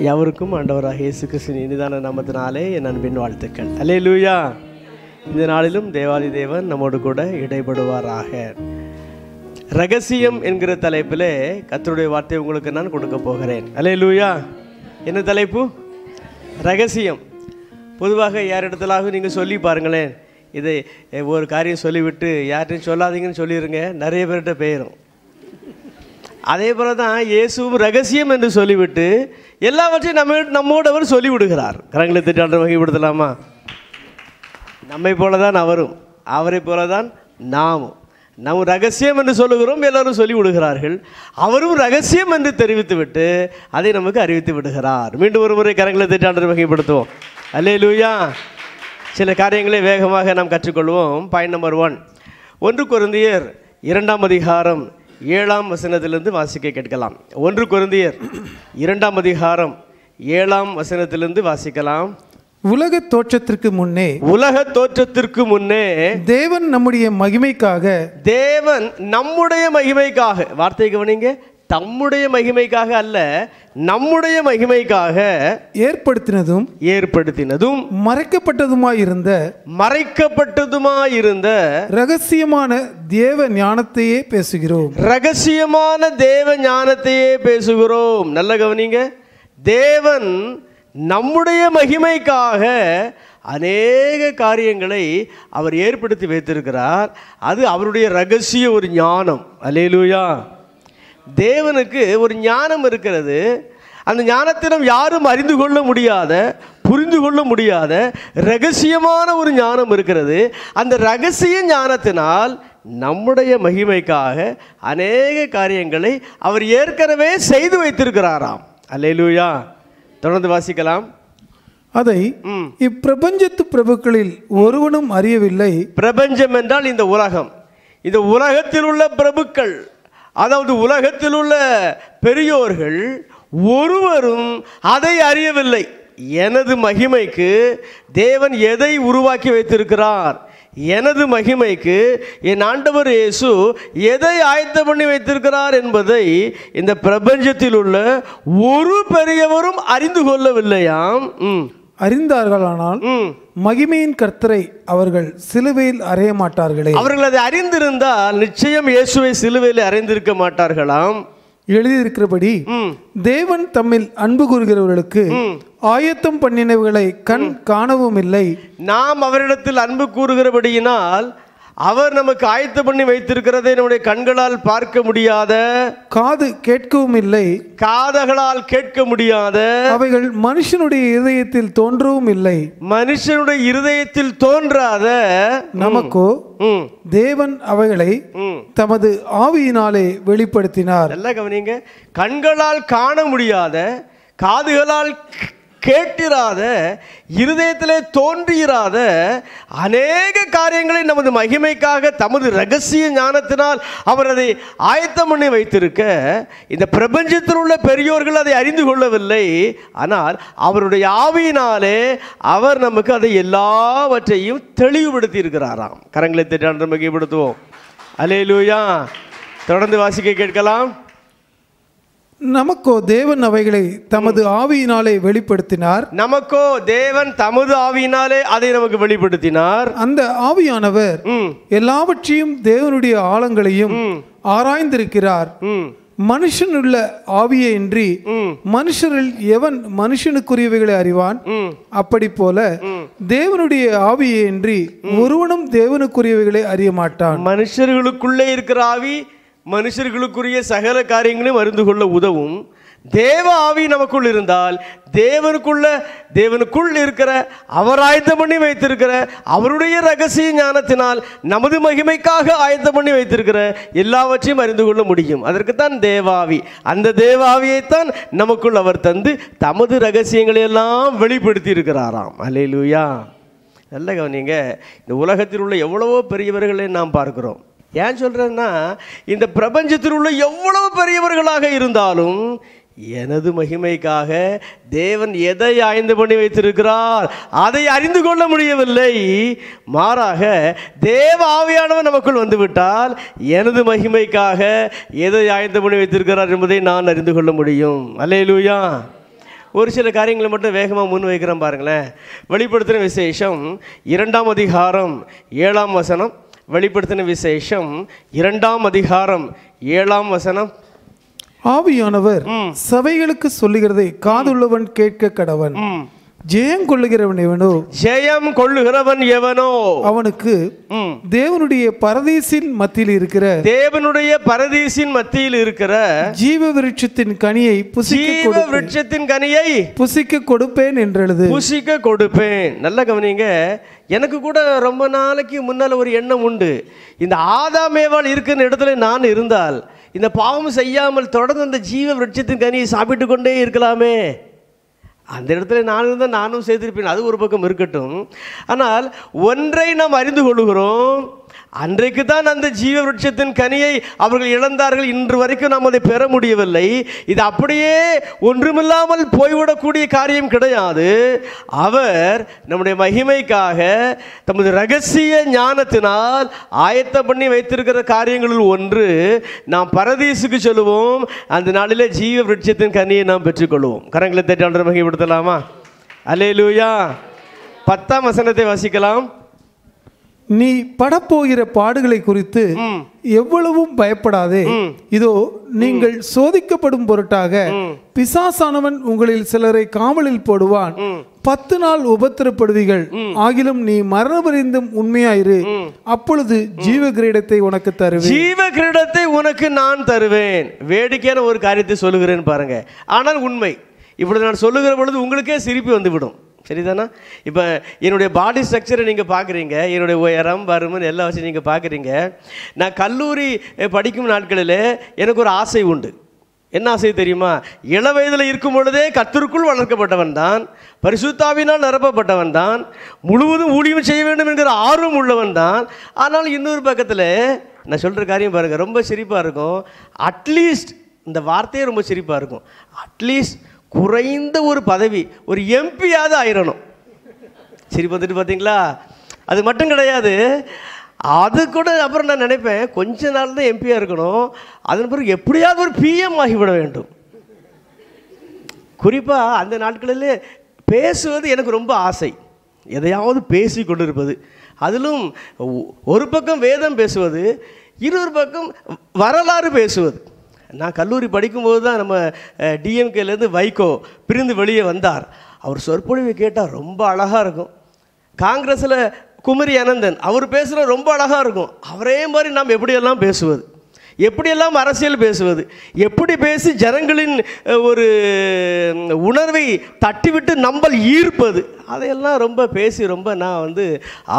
எவருக்கும் ஆண்டவராக இயேசு கிறிஸ்துவின் இனிதான நாமத்தினாலே என் அன்பின் வாழ்த்துக்கள். அல்லேலூயா. இந்த நாளிலும் தேவாதி தேவன் நம்மோடு கூட இடைபடுவாராக. ரகசியம் என்கிற தலைப்பில் கர்த்தருடைய வார்த்தை உங்களுக்கு நான் கொடுக்க போகிறேன். அல்லேலூயா. என்ன தலைப்பு? ரகசியம். பொதுவாக யார் இடத்துலாக நீங்கள் சொல்லி பாருங்களேன், இதை ஒரு காரியம் சொல்லிவிட்டு யார்ட்டையும் சொல்லாதீங்கன்னு சொல்லிடுங்க, நிறைய பேர்கிட்ட போயிடும். அதே போல தான் இயேசுவும் ரகசியம் என்று சொல்லிவிட்டு எல்லாவற்றையும் நம்மோடு அவர் சொல்லிவிடுகிறார். கரங்களை திட்டாண்டு வகைப்படுத்தலாமா? நம்மை போல தான் அவரும், அவரை போல தான் நாமும். நம்ம ரகசியம் என்று சொல்லுகிறோம், எல்லோரும் சொல்லிவிடுகிறார்கள். அவரும் ரகசியம் என்று தெரிவித்துவிட்டு அதை நமக்கு அறிவித்து விடுகிறார். மீண்டும் ஒரு முறை கரங்களை திட்டாண்டு வகைப்படுத்துவோம். அல்லேலூயா. சில காரியங்களை வேகமாக நாம் கற்றுக்கொள்வோம். பாயிண்ட் நம்பர் 1, 1 கொரிந்தியர் 2ஆம் அதிகாரம் 7ஆம் வசனத்திலிருந்து வாசிக்க கேட்கலாம். 1 கொரிந்தியர் 2ஆம் அதிகாரம் 7ஆம் வசனத்திலிருந்து வாசிக்கலாம். உலக தோற்றத்திற்கு முன்னே தேவன் நம்முடைய மகிமைக்காக, வார்த்தை கவனிங்க, தம்முடைய மகிமைக்காக அல்ல, நம்முடைய மகிமைக்காக ஏற்படுத்தினதும் மறைக்கப்பட்டதுமாயிருந்த ரகசியமான தேவ ஞானத்தையே பேசுகிறோம். நல்ல கவனிங்க. தேவன் நம்முடைய மகிமைக்காக அநேக காரியங்களை அவர் ஏற்படுத்தி வைத்திருக்கிறார். அது அவருடைய ரகசிய ஒரு ஞானம். அல்லேலூயா. தேவனுக்கு ஒரு ஞானம் இருக்கிறது. அந்த ஞானத்தினம் யாரும் அறிந்து கொள்ள முடியாத, புரிந்து கொள்ள முடியாத ரகசியமான ஒரு ஞானம் இருக்கிறது. அந்த ரகசிய ஞானத்தினால் நம்முடைய மகிமைக்காக அநேக காரியங்களை அவர் ஏற்கனவே செய்து வைத்திருக்கிறாராம். அல்லேலூயா. தொடர்ந்து வாசிக்கலாம். அதை இப்பிரபஞ்சத்து பிரபுக்களில் ஒருவனும் அறியவில்லை. பிரபஞ்சம் என்றால் இந்த உலகம். இந்த உலகத்தில் உள்ள பிரபுக்கள், அதாவது உலகத்தில் உள்ள பெரியோர்கள் ஒருவரும் அதை அறியவில்லை. எனது மகிமைக்கு தேவன் எதை உருவாக்கி வைத்திருக்கிறார், எனது மகிமைக்கு என் ஆண்டவர் இயேசு எதை ஆயத்தம் பண்ணி வைத்திருக்கிறார் என்பதை இந்த பிரபஞ்சத்தில் உள்ள ஒரு பெரியவரும் அறிந்து கொள்ளவில்லையாம். அறிந்தார்களானால் மகிமையின் கர்த்தரை அவர்கள் சிலுவையில் அறைய மாட்டார்களே. அவர்கள் அதை அறிந்திருந்தால் நிச்சயம் இயேசுவை சிலுவையில் அறைந்திருக்க மாட்டார்களாம். எழுதியிருக்கிறபடி தேவன் தம்மில் அன்பு கூறுகிறவர்களுக்கு ஆயத்தம் பண்ணினவைகளை கண் காணவும் இல்லை. நாம் அவரிடத்தில் அன்பு கூறுகிறபடியினால் அவர் நமக்கு ஆயத்தம் பண்ணி வைத்திருக்கிறதை நம்முடைய கண்களால் பார்க்க முடியாத, காது கேட்கவும் இல்லை, காதுகளால் கேட்க முடியாத, அவைகள் மனுஷனுடைய இருதயத்தில் தோன்றவும் இல்லை. மனுஷனுடைய இருதயத்தில் தோன்றாத நமக்கோ தேவன் அவைகளை தமது ஆவியினாலே வெளிப்படுத்தினார். நல்லா கவனிங்க. கண்களால் காண முடியாத, காதுகளால் கேட்டிராத, இருதயத்திலே தோன்றியிராத அநேக காரியங்களை நமது மகிமைக்காக தமது ரகசிய ஞானத்தினால் அவர் அதை ஆயத்தம் பண்ணி வைத்திருக்க இந்த பிரபஞ்சத்தில் உள்ள பெரியோர்கள் அதை அறிந்து கொள்ளவில்லை. ஆனால் அவருடைய ஆவியினாலே அவர் நமக்கு அதை எல்லாவற்றையும் தெளிவுபடுத்தி இருக்கிறாராம். கரங்களை தட்டி மகிமைப்படுத்துவோம். அல்லேலூயா. தொடர்ந்து வாசிக்க கேட்கலாம். நமக்கோ தேவன் அவைகளை தமது ஆவியினாலே வெளிப்படுத்தினார். நமக்கோ தேவன் தமது ஆவியினாலே அதை நமக்கு வெளிப்படுத்தினார். அந்த ஆவியானவர் எல்லாவற்றையும் தேவனுடைய ஆழங்களையும் ஆராய்ந்திருக்கிறார். மனுஷனுள்ள ஆவியே இன்றி மனுஷரில் எவன் மனுஷனுக்குரியவைகளை அறிவான்? அப்படி போல தேவனுடைய ஆவியே இன்றி ஒருவனும் தேவனுக்குரியவைகளை அறிய மாட்டான். மனுஷர்களுக்குள்ளே இருக்கிற ஆவி மனுஷர்களுக்குரிய சகல காரியங்களையும் அறிந்து கொள்ள உதவும். தேவ ஆவி நமக்குள் இருந்தால் தேவனுக்குள் இருக்கிற அவர் ஆயத்தம் பண்ணி வைத்திருக்கிற அவருடைய ரகசிய ஞானத்தினால் நமது மகிமைக்காக ஆயத்தம் பண்ணி வைத்திருக்கிற எல்லாவற்றையும் அறிந்து கொள்ள முடியும். அதற்குத்தான் தேவாவி. அந்த தேவாவியைத்தான் நமக்குள் அவர் தந்து தமது ரகசியங்களை எல்லாம் வெளிப்படுத்தி இருக்கிறாராம். அல்லேலூயா. நல்ல கவனிங்க. இந்த உலகத்தில் உள்ள எவ்வளவோ பெரியவர்களை நாம் பார்க்கிறோம். ஏன் சொல்கிறேன்னா, இந்த பிரபஞ்சத்தில் உள்ள எவ்வளவு பெரியவர்களாக இருந்தாலும் எனது மகிமைக்காக தேவன் எதை ஆய்ந்து பண்ணி வைத்திருக்கிறார் அதை அறிந்து கொள்ள முடியவில்லை. மாறாக தேவ ஆவியானவர் நமக்குள் வந்துவிட்டால் எனது மகிமைக்காக எதை ஆய்ந்து பண்ணி வைத்திருக்கிறார் என்பதை நான் அறிந்து கொள்ள முடியும். அல்லேலூயா. ஒரு சில காரியங்களை மட்டும் வேகமாக முன் வைக்கிறேன் பாருங்களேன். வெளிப்படுத்தின விசேஷம் 2ஆம் அதிகாரம் 7ஆம் வசனம். வெளிப்படுத்தின விசேஷம் 2ஆம் அதிகாரம் 7ஆம் வசனம். ஆவியானவர் சபைகளுக்கு சொல்லுகிறதை காதுள்ளவன் கேட்க கடவன். ஜெயம் கொள்ளுகிறவன் எவனோ, ஜெயம் கொள்ளுகிறவன் எவனோ அவனுக்கு தேவனுடைய பரதீசின் மத்தியில் இருக்கிற ஜீவ விருட்சத்தின் கனியை புசிக்க கொடுப்பேன் என்றெழுது. புசிக்க கொடுப்பேன். நல்ல கவனிங்க. எனக்கு கூட ரொம்ப நாளைக்கு முன்னால் ஒரு எண்ணம் உண்டு. இந்த ஆதாம் ஏவாள் இருக்கிற இடத்துல நான் இருந்தால் இந்த பாவம் செய்யாமல் தொடர்ந்து அந்த ஜீவ விருட்சத்தின் கனியை சாப்பிட்டு கொண்டே இருக்கலாமே. அந்த இடத்துல நான் இருந்தால் நானும் செய்திருப்பேன். அது ஒரு பக்கம் இருக்கட்டும். ஆனால் ஒன்றை நாம் அறிந்து கொள்கிறோம். அன்றைக்கு தான் அந்த ஜீவ விருட்சத்தின் கனியை அவர்கள் இழந்தார்கள். இன்று வரைக்கும் நாம் அதை பெற முடியவில்லை. இது அப்படியே ஒன்றுமில்லாமல் போய்விடக்கூடிய காரியம் கிடையாது. அவர் நம்முடைய மகிமைக்காக தமது இரகசிய ஞானத்தினால் ஆயத்தம் பண்ணி வைத்திருக்கிற காரியங்களில் ஒன்று, நாம் பரதீசுக்கு செல்வோம். அந்த நாளிலே ஜீவ விருட்சத்தின் கனியை நாம் பெற்றுக்கொள்வோம். கரங்களை தட்டி ஆண்டவரை மகிமைப்படுத்தலாமா? அல்லேலூயா. 10ஆம் வசனத்தை வாசிக்கலாம். நீ படப்போகிற பாடுகளை குறித்து எவ்வளவும் பயப்படாதே. இதோ நீங்கள் சோதிக்கப்படும் பொருட்டாக பிசாசானவன் உங்களில் சிலரை காவலில் போடுவான். 10 நாள் உபத்திரப்படுவீர்கள். ஆகிலும் நீ மரணபரியந்தம் உண்மையாயிரு. அப்பொழுது ஜீவ கிரீடத்தை உனக்கு தருவேன். ஜீவ கிரீடத்தை உனக்கு நான் தருவேன். வேடிக்கையான ஒரு காரியத்தை சொல்லுகிறேன் பாருங்க. ஆனால் உண்மை. இப்படி நான் சொல்லுகிற பொழுது உங்களுக்கே சிரிப்பு வந்துவிடும். சரிதானா? இப்போ என்னுடைய பாடி ஸ்ட்ரக்சரை நீங்கள் பார்க்குறீங்க. என்னுடைய உயரம் பருமன் எல்லாம் வச்சு நீங்கள் பார்க்குறீங்க. நான் கல்லூரி படிக்கும் நாட்களில் எனக்கு ஒரு ஆசை உண்டு. என்ன ஆசை தெரியுமா? இள வயதில் இருக்கும் பொழுதே கர்த்தருக்குள் வளர்க்கப்பட்டவன் தான், பரிசுத்தாவினால் நிரப்பப்பட்டவன் தான், முழுவதும் ஊழியம் செய்ய வேண்டும் என்கிற ஆர்வம் உள்ளவன் தான். ஆனால் இன்னொரு பக்கத்தில் நான் சொல்கிற காரியம் பாருங்கள், ரொம்ப சிரிப்பாக இருக்கும். அட்லீஸ்ட் இந்த வார்த்தையே ரொம்ப சிரிப்பாக இருக்கும். அட்லீஸ்ட் குறைந்த ஒரு பதவி, ஒரு எம்பியாவது ஆயிரணும். சரி, வந்துட்டு பார்த்தீங்களா? அது மட்டும் கிடையாது. அது கூட அப்புறம் நான் நினைப்பேன், கொஞ்ச நாள் தான் எம்பியாக இருக்கணும். அதன் பிறகு எப்படியாவது ஒரு பிஎம் ஆகிவிட வேண்டும். குறிப்பாக அந்த நாட்களில் பேசுவது எனக்கு ரொம்ப ஆசை. எதையாவது பேசி கொண்டிருப்பது. அதிலும் ஒரு பக்கம் வேதம் பேசுவது, இன்னொரு பக்கம் வரலாறு பேசுவது. நான் கல்லூரி படிக்கும்போது தான் நம்ம டிஎம்கேலேருந்து வைகோ பிரிந்து வெளியே வந்தார். அவர் சொற்பொழிவை கேட்டால் ரொம்ப அழகாக இருக்கும். காங்கிரஸில் குமரி அனந்தன் அவர் பேசுகிற ரொம்ப அழகாக இருக்கும். அவரே மாதிரி நாம் எப்படியெல்லாம் பேசுவது, எப்படியெல்லாம் அரசியல் பேசுவது, எப்படி பேசி ஜனங்களின் ஒரு உணர்வை தட்டிவிட்டு நம்மள் ஈர்ப்பது, அதையெல்லாம் ரொம்ப பேசி ரொம்ப நான்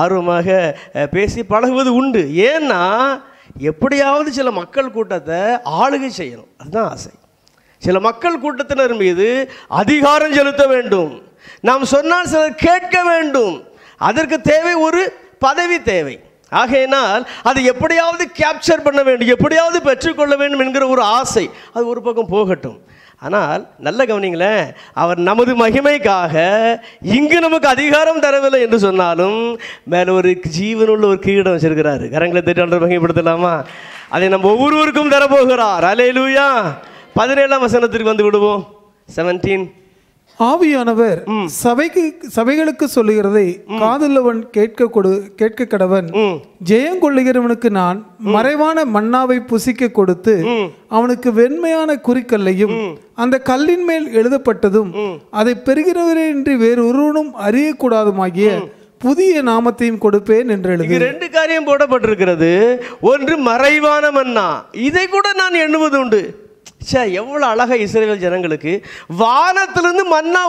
ஆர்வமாக பேசி பழகுவது உண்டு. ஏன்னா எப்படியாவது சில மக்கள் கூட்டத்தை ஆளுகை செய்யணும், அதுதான் ஆசை. சில மக்கள் கூட்டத்தினர் மீது அதிகாரம் செலுத்த வேண்டும். நாம் சொன்னால் சிலர் கேட்க வேண்டும். அதற்கு தேவை ஒரு பதவி தேவை. ஆகையினால் அதை எப்படியாவது கேப்சர் பண்ண வேண்டும், எப்படியாவது பெற்றுக்கொள்ள வேண்டும் என்கிற ஒரு ஆசை. அது ஒரு பக்கம் போகட்டும். ஆனால் நல்ல கவனிங்களேன், அவர் நமது மகிமைக்காக இங்கு நமக்கு அதிகாரம் தரவில்லை என்று சொன்னாலும் மேலே ஒரு ஜீவனுள்ள ஒரு கிரீடம் வச்சிருக்கிறாரு. கரங்களை தட்டி மகிமைப்படுத்தலாமா? அதை நம்ம ஒவ்வொருவருக்கும் தரப்போகிறார். அல்லேலூயா. 17ஆம் வசனத்திற்கு வந்து விடுவோம். 17. ஆவியானவர் சபைகளுக்கு சொல்லுகிறதை காதுள்ளவன் கேட்க கடவன். ஜெயம் கொள்ளுகிறவனுக்கு நான் மறைவான மன்னாவை புசிக்க கொடுத்து அவனுக்கு வெண்மையான குறிக்கல்லையும் அந்த கல்லின் மேல் எழுதப்பட்டதும் அதை பெறுகிறவரேன்றி வேறு ஒருவனும் அறியக்கூடாதுமாகிய புதிய நாமத்தையும் கொடுப்பேன் என்று எழுதி. 2 காரியம் போடப்பட்டிருக்கிறது. ஒன்று மறைவான மன்னா. இதை கூட நான் எண்ணுவது உண்டு. எவ்வளவு அழகா இஸ்ரவேல் ஜனங்களுக்கு வானத்திலிருந்து மன்னா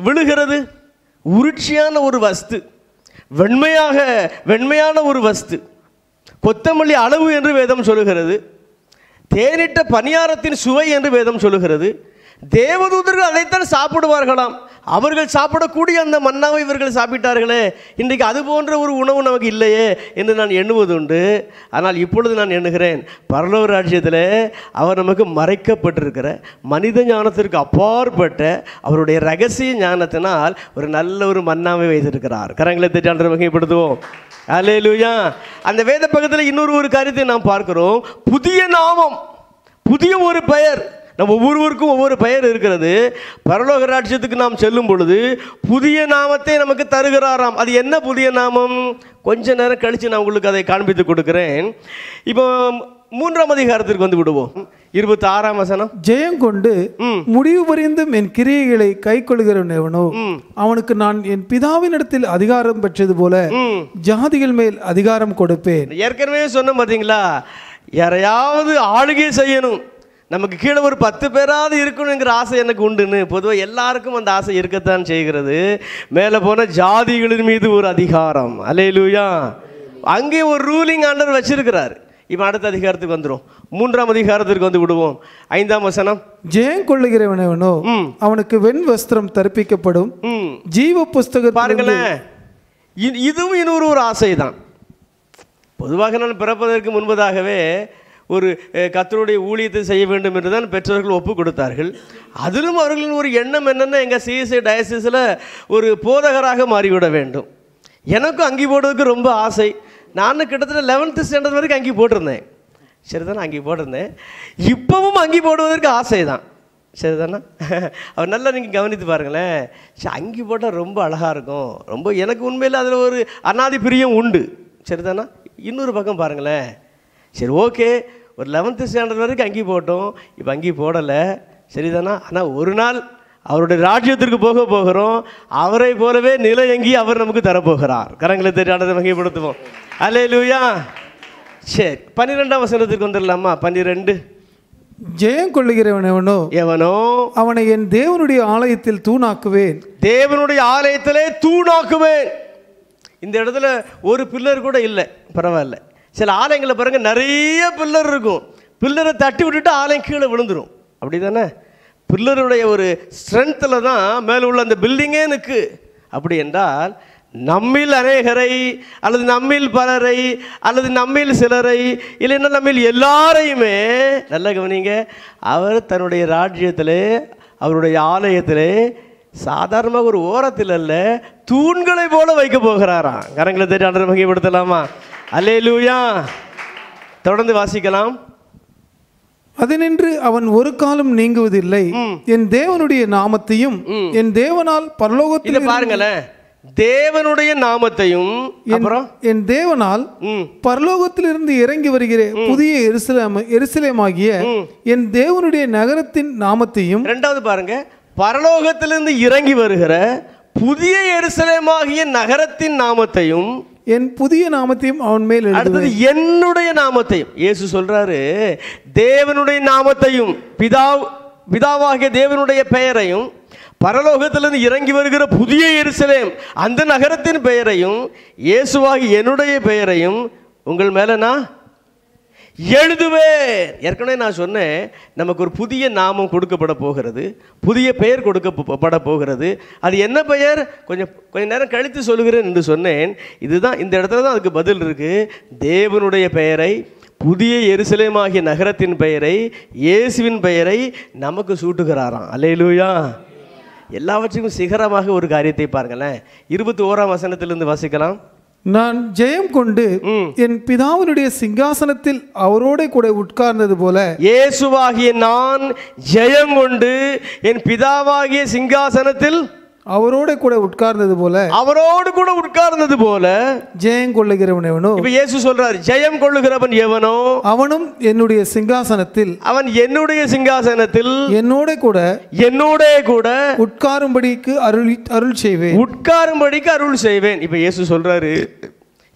விழுகிறது. உருட்சியான ஒரு வஸ்து, வெண்மையான ஒரு வஸ்து. கொத்தமல்லி அளவு என்று வேதம் சொல்லுகிறது. தேனிட்ட பணியாரத்தின் சுவை என்று வேதம் சொல்லுகிறது. தேவதூதர்கள் அதைத்தான் சாப்பிடுவார்களாம். அவர்கள் சாப்பிடக்கூடிய அந்த மன்னாவை இவர்கள் சாப்பிட்டார்களே, இன்றைக்கு அது போன்ற ஒரு உணவு நமக்கு இல்லையே என்று நான் எண்ணுவது உண்டு. ஆனால் இப்பொழுது நான் எண்ணுகிறேன், பரலோக ராஜ்யத்தில் அவர் நமக்கு மறைக்கப்பட்டிருக்கிற மனித ஞானத்திற்கு அப்பாற்பட்ட அவருடைய ரகசிய ஞானத்தினால் ஒரு நல்ல ஒரு மன்னாவை வைத்திருக்கிறார். கரங்களை தட்டி ஆண்டவரை மகிமைப்படுத்துவோம். அல்லேலூயா. அந்த வேத பக்கத்தில் இன்னொரு காரியத்தை நாம் பார்க்கிறோம். புதிய நாமம், புதிய ஒரு பெயர். நம்ம ஒவ்வொருவருக்கும் ஒவ்வொரு பெயர் இருக்கிறது. பரலோக ராஜ்யத்துக்கு நாம் செல்லும் பொழுது புதிய நாமத்தை நமக்கு தருகிறாராம். அது என்ன புதிய நாமம்? கொஞ்ச நேரம் கழித்து நான் உங்களுக்கு அதை காண்பித்து கொடுக்கிறேன். இப்போ 3ஆம் அதிகாரத்திற்கு வந்து விடுவோம். 26ஆம் வசனம். ஜெயம் கொண்டு முடிவு பரியந்தும் என் கிரியைகளை கை கொள்கிறவனோ அவனுக்கு நான் என் பிதாவினிடத்தில் அதிகாரம் பெற்றது போல ஜாதிகள் மேல் அதிகாரம் கொடுப்பேன். ஏற்கனவே சொன்ன பார்த்தீங்களா, யாரையாவது ஆளுகை செய்யணும், நமக்கு கீழே ஒரு 10 பேராவது இருக்கணுங்கிற ஆசை எனக்கு உண்டுன்னு. பொதுவாக எல்லாருக்கும் அந்த ஆசை இருக்கத்தான் செய்கிறது. மேலே போன ஜாதிகளின் மீது ஒரு அதிகாரம். அல்லேலூயா. அங்கே ஒரு ரூலிங் ஆண்டர் வச்சிருக்கிறார். இப்போ அடுத்த அதிகாரத்துக்கு வந்துடும். 3ஆம் அதிகாரத்திற்கு வந்து விடுவோம். 5ஆம் வசனம். ஜெயம் கொள்ளுகிறவனோ அவனுக்கு வெண் வஸ்திரம் தரிப்பிக்கப்படும், ஜீவ புஸ்தகம். பாருங்களேன், இதுவும் இன்னொரு ஒரு ஆசை தான். பொதுவாக நான் பிறப்பதற்கு முன்பதாகவே ஒரு கர்த்தருடைய ஊழியத்தை செய்ய வேண்டும் என்று தான் பெற்றோர்கள் ஒப்பு கொடுத்தார்கள். அதிலும் அவர்களின் ஒரு எண்ணம் என்னென்னா, எங்கள் சிஎஸ்ஐ டயசிஸில் ஒரு போதகராக மாறிவிட வேண்டும். எனக்கும் அங்கி போடுறதுக்கு ரொம்ப ஆசை. நானும் கிட்டத்தட்ட 11th ஸ்டாண்டர்ட் வரைக்கும் அங்கி போட்டிருந்தேன். சரிதானே? அங்கி போட்டிருந்தேன். இப்போவும் அங்கி போடுவதற்கு ஆசை தான். சரிதானே? அவர் நல்லா நீங்கள் கவனித்து பாருங்களேன். அங்கி போட்டால் ரொம்ப அழகாக இருக்கும். ரொம்ப எனக்கு உண்மையில் அதில் ஒரு அனாதி பிரியம் உண்டு. சரிதானா? இன்னொரு பக்கம் பாருங்களேன். சரி, ஓகே, ஒரு 11th ஸ்டாண்டர்ட் வரைக்கும் அங்கி போட்டோம், இப்போ அங்கி போடலை. சரிதானா? ஆனால் ஒரு நாள் அவருடைய ராஜ்யத்திற்கு போகிறோம். அவரை போலவே நிலையங்கி அவர் நமக்கு தரப்போகிறார். கரங்களை தெரியாததை வகைப்படுத்துவோம். அல்லேலூயா. சரி, 12ஆம் வசனத்திற்கு வந்துடலாமா? 12. ஜெயம் கொள்ளுகிறவனோ எவனோ அவனை என் தேவனுடைய ஆலயத்தில் தூணாக்குவேன். தேவனுடைய ஆலயத்திலே தூணாக்குவேன். இந்த இடத்துல ஒரு பில்லர் கூட இல்லை. பரவாயில்ல. சில ஆலயங்களை பாருங்க, நிறைய பில்லர் இருக்கும். பில்லரை தட்டி விட்டுட்டு ஆலயம் கீழே விழுந்துடும். அப்படி தானே? பில்லருடைய ஒரு ஸ்ட்ரென்த்தில் தான் மேலே உள்ள அந்த பில்டிங்கே நிற்கு. அப்படி என்றால் நம்மில் அநேகரை அல்லது நம்மில் பலரை அல்லது நம்மில் சிலரை இல்லைன்னா நம்மில் எல்லாரையுமே நல்ல கவனிங்க, அவர் தன்னுடைய ராஜ்யத்திலே அவருடைய ஆலயத்திலே சாதாரணமாக ஒரு ஓரத்தில் அல்ல, தூண்களை போல வைக்க போகிறாராம். கரங்களை தேடி ஆண்டவரை மகிமைப்படுத்தலாமா? அல்லேலூயா. தொடர்ந்து வாசிக்கலாம். அதனின்று அவன் ஒரு காலம் நீங்குவதில்லை. என் தேவனுடைய நாமத்தையும் என் தேவனால் பரலோகத்தில் பாருங்களேன், தேவனுடைய நாமத்தையும் அப்புறம் என் தேவனால் பரலோகத்திலிருந்து இறங்கி வருகிற புதிய எருசலேமாகிய என் தேவனுடைய நகரத்தின் நாமத்தையும். இரண்டாவது பாருங்க, பரலோகத்திலிருந்து இறங்கி வருகிற புதிய எருசலேமாகிய நகரத்தின் நாமத்தையும் என் புதிய நாமத்தையும் அவன் மேல் அடுத்தது என்னுடைய நாமத்தையும். இயேசு சொல்றாரு, தேவனுடைய நாமத்தையும் பிதாவாகிய தேவனுடைய பெயரையும் பரலோகத்திலிருந்து இறங்கி வருகிற புதிய எருசலேம் அந்த நகரத்தின் பெயரையும் இயேசுவாகி என்னுடைய பெயரையும் உங்கள் மேல நான் எழுதுவேன். ஏற்கனவே நான் சொன்னேன், நமக்கு ஒரு புதிய நாமம் கொடுக்கப்பட போகிறது, புதிய பெயர் கொடுக்கப்பட போகிறது. அது என்ன பெயர்? கொஞ்சம் நேரம் கழித்து சொல்லுகிறேன் என்று சொன்னேன். இதுதான், இந்த இடத்துல தான் அதுக்கு பதில் இருக்கு. தேவனுடைய பெயரை, புதிய எருசலேமாகிய நகரத்தின் பெயரை, இயேசுவின் பெயரை நமக்கு சூட்டுகிறாராம். அல்லேலூயா. எல்லாவற்றுக்கும் சிகரமாக ஒரு காரியத்தை பாருங்களேன். 21ஆம் வசனத்திலிருந்து வாசிக்கலாம். நான் ஜெயம் கொண்டு என் பிதாவினுடைய சிங்காசனத்தில் அவரோட கூட உட்கார்ந்தது போல. இயேசுவாகிய நான் ஜெயம் கொண்டு என் பிதாவாகிய சிங்காசனத்தில் அவரோட கூட உட்கார்ந்தது போல, அவரோடு கூட உட்கார்ந்தது போல ஜெயம் கொள்ளுகிறவன் எவனோ. இப்ப இயேசு சொல்றார், ஜெயம் கொள்ளுகிறவன் எவனோ அவனும் என்னுடைய சிங்காசனத்தில், அவன் என்னுடைய சிங்காசனத்தில் என்னோட கூட உட்காரும்படிக்கு அருள் செய்வேன். உட்காரும்படிக்கு அருள் செய்வேன். இப்ப இயேசு சொல்றாரு,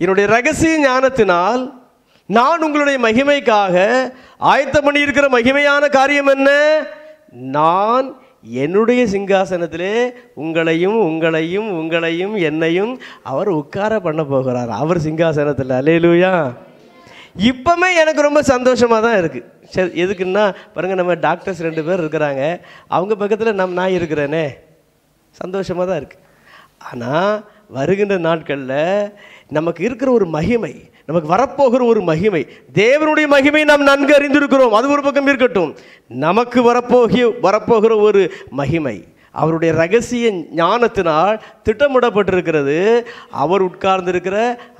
என்னுடைய ரகசிய ஞானத்தினால் நான் உங்களுடைய மகிமைக்காக ஆயத்தம் பண்ணி இருக்கிற மகிமையான காரியம் என்ன? நான் என்னுடைய சிங்காசனத்திலே உங்களையும் உங்களையும் உங்களையும் என்னையும் அவர் உட்கார பண்ண போகிறார். அவர் சிங்காசனத்தில். அல்லேலூயா. இப்போமே எனக்கு ரொம்ப சந்தோஷமாக தான் இருக்குது. சரி, எதுக்குன்னா பாருங்கள், நம்ம டாக்டர்ஸ் 2 பேர் இருக்கிறாங்க, அவங்க பக்கத்தில் நான் இருக்கிறேனே, சந்தோஷமாக தான் இருக்குது. ஆனால் வருகின்ற நாட்களில் நமக்கு இருக்கிற ஒரு மகிமை, நமக்கு வரப்போகிற ஒரு மகிமை, தேவனுடைய மகிமை நாம் நன்கு அறிந்திருக்கிறோம், அது ஒரு பக்கம் இருக்கட்டும். நமக்கு வரப்போகிற ஒரு மகிமை அவருடைய ரகசிய ஞானத்தினால் திட்டமிடப்பட்டிருக்கிறது. அவர் உட்கார்ந்திருக்கிற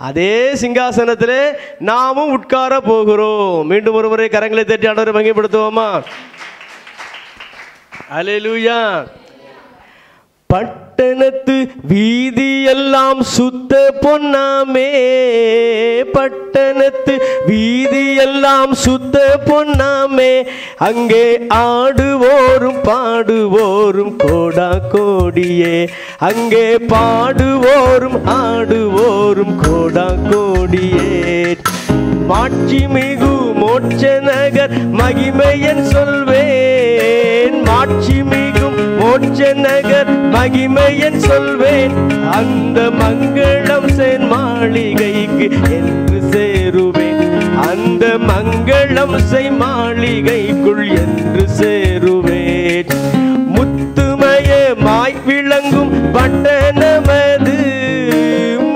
அதே சிங்காசனத்திலே நாமும் உட்கார போகிறோம். மீண்டும் ஒரு முறை கரங்களை தட்டி ஆண்டவரை மகிமைப்படுத்துவோமா? அல்லேலூயா. பட்டணத்து வீதியெல்லாம் சுத்த பொன்னாமே, பட்டணத்து வீதியெல்லாம் சுத்த பொன்னாமே, அங்கே ஆடுவோரும் பாடுவோரும் கோடா கோடியே, அங்கே பாடுவோரும் ஆடுவோரும் கோடா கோடியே. மாட்சி மிகு மோட்ச நகர் மகிமையன் சொல்வேன், மாட்சி மிகும் மோட்ச நகர் மகிமையன் சொல்வேன், அந்த மங்களம் சென் மாளிகைக்கு என்று சேருவேன், அந்த மங்களம் செய் மாளிகைக்குள் என்று சேருவேன். முத்துமயமாய் விளங்கும் பட்டணமது,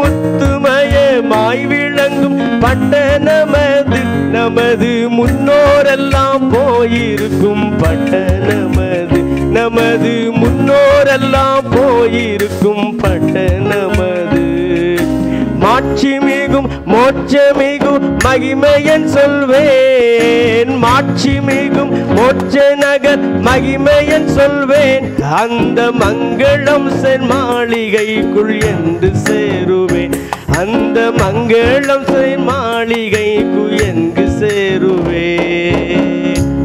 முத்துமயமாய் விளங்கும் பட்டணமது, நமது முன்னோரெல்லாம் போயிருக்கும் பட்டணமது, நமது முன்னோரெல்லாம் போயிருக்கும் பட்டணமது. மாட்சி மிகும் மோட்சமிகும் மகிமையன் சொல்வேன், மாட்சி மிகும் மோட்ச நகர் மகிமையன் சொல்வேன், அந்த மங்களம் சென் மாளிகைக்குள் என்று சேருவேன், அந்த மங்களம் சென் மாளிகைக்குள் என்று சேருவேன்.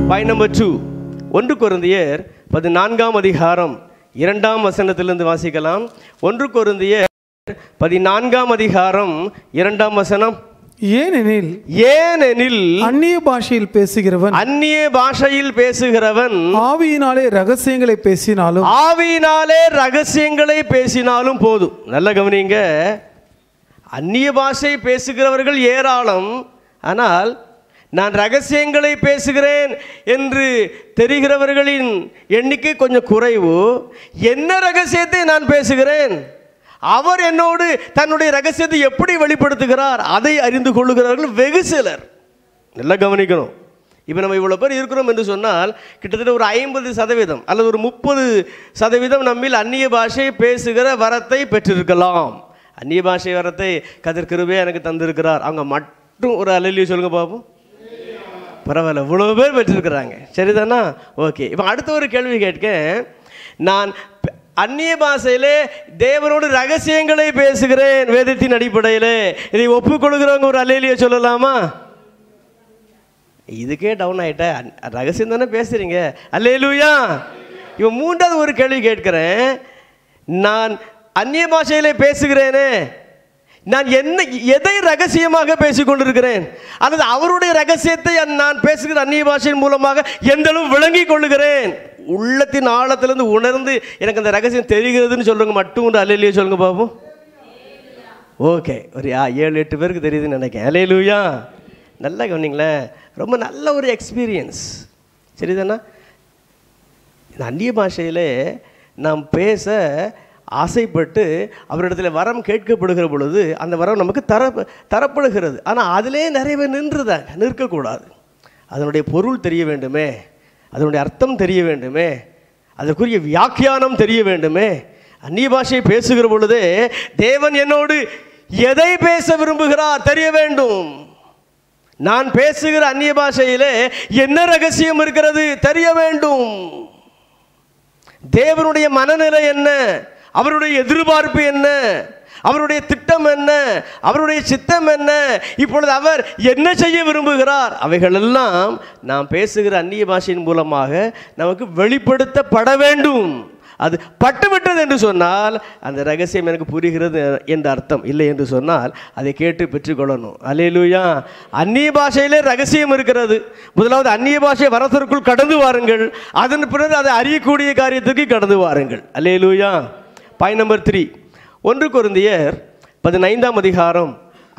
பாயிண்ட் நம்பர் 2, 1 கொரிந்தியர் 14ஆம் அதிகாரம் 2ஆம் வசனத்திலிருந்து வாசிக்கலாம். 1 கொரிந்தியர் 14ஆம் அதிகாரம் 2ஆம் வசனம். ஏனெனில் அந்நிய பாஷையில் பேசுகிறவன், அந்நிய பாஷையில் பேசுகிறவன் ஆவியினாலே ரகசியங்களை பேசினாலும், ஆவியினாலே ரகசியங்களை பேசினாலும் போதும். நல்ல கவனிங்க, அந்நிய பாஷை பேசுகிறவர்கள் ஏராளம், ஆனால் நான் ரகசியங்களை பேசுகிறேன் என்று தெரிகிறவர்களின் எண்ணிக்கை கொஞ்சம் குறைவு. என்ன ரகசியத்தை நான் பேசுகிறேன், அவர் என்னோடு தன்னுடைய ரகசியத்தை எப்படி வெளிப்படுத்துகிறார், அதை அறிந்து கொள்ளுகிறவர்கள் வெகு சிலர். நல்லா கவனிக்கணும். இப்போ நம்ம இவ்வளோ பேர் இருக்கிறோம் என்று சொன்னால் கிட்டத்தட்ட ஒரு 50% அல்லது ஒரு 30% நம்மில் அந்நிய பாஷை பேசுகிற வரத்தை பெற்றிருக்கலாம். அந்நிய பாஷை வரத்தை கர்த்தர் கிருபையாக எனக்கு தந்திருக்கிறார். அவங்க மட்டும் ஒரு அல்லேலூயா சொல்லுங்க பார்ப்போம். பரவாயில்ல, இவ்வளோ பேர் பெற்றிருக்கிறாங்க, சரிதானா? ஓகே. இப்போ அடுத்த ஒரு கேள்வி கேட்க, நான் அந்நிய பாஷையிலே தேவனோடு ரகசியங்களை பேசுகிறேன் வேதத்தின் அடிப்படையில், இதை ஒப்புக்கொள்கிறவங்க ஒரு அல்லேலூயா சொல்லலாமா? இதுக்கே டவுன் ஆகிட்டேன், ரகசியம் தானே பேசுகிறீங்க, அல்லேலூயா. இப்போ 3வது ஒரு கேள்வி கேட்கிறேன், நான் அந்நிய பாஷையிலே பேசுகிறேனே, நான் எதை ரகசியமாக பேசிக்கொண்டிருக்கிறேன், அல்லது அவருடைய ரகசியத்தை நான் பேசுகிற அந்நிய பாஷையின் மூலமாக எந்த அளவு விளங்கி கொள்ளுகிறேன், உள்ளத்தின் ஆழத்திலிருந்து உணர்ந்து எனக்கு அந்த ரகசியம் தெரிகிறதுன்னு சொல்லுங்க மட்டும் உண்டு அல்லேலூயா சொல்லுங்க பார்ப்போம். ஓகே, ஒரு 7-8 பேருக்கு தெரியுதுன்னு நினைக்கிறேன். அல்லேலூயா. நல்லா கவனிங்களேன், ரொம்ப நல்ல ஒரு எக்ஸ்பீரியன்ஸ், சரிதானா? இந்த அந்நிய பாஷையிலே நாம் பேச ஆசைப்பட்டு அவரிடத்தில் வரம் கேட்கப்படுகிற பொழுது அந்த வரம் நமக்கு தரப்படுகிறது. ஆனால் அதிலே நிறைய பேர் நிற்கக்கூடாது. அதனுடைய பொருள் தெரிய வேண்டுமே, அதனுடைய அர்த்தம் தெரிய வேண்டுமே, அதற்குரிய வியாக்கியானம் தெரிய வேண்டுமே. அந்நிய பாஷையை பேசுகிற பொழுதே தேவன் என்னோடு எதை பேச விரும்புகிறார் தெரிய வேண்டும். நான் பேசுகிற அந்நிய பாஷையிலே என்ன ரகசியம் இருக்கிறது தெரிய வேண்டும். தேவனுடைய மனநிலை என்ன, அவருடைய எதிர்பார்ப்பு என்ன, அவருடைய திட்டம் என்ன, அவருடைய சித்தம் என்ன, இப்பொழுது அவர் என்ன செய்ய விரும்புகிறார், அவைகளெல்லாம் நாம் பேசுகிற அந்நிய பாஷையின் மூலமாக நமக்கு வெளிப்படுத்தப்பட வேண்டும். அது பட்டுவிட்டது என்று சொன்னால் அந்த ரகசியம் எனக்கு புரிகிறது என்ற அர்த்தம். இல்லை என்று சொன்னால் அதை கேட்டு பெற்றுக்கொள்ளணும். அல்லேலூயா. அந்நிய பாஷையிலே ரகசியம் இருக்கிறது. முதலாவது அந்நிய பாஷை வரத்திற்குள் கடந்து வாருங்கள், அதன் பிறகு அதை அறியக்கூடிய காரியத்துக்கு கடந்து வாருங்கள். அல்லேலூயா. பாயிண்ட் நம்பர் 3, 1 கொரிந்தியர் 15ஆம் அதிகாரம்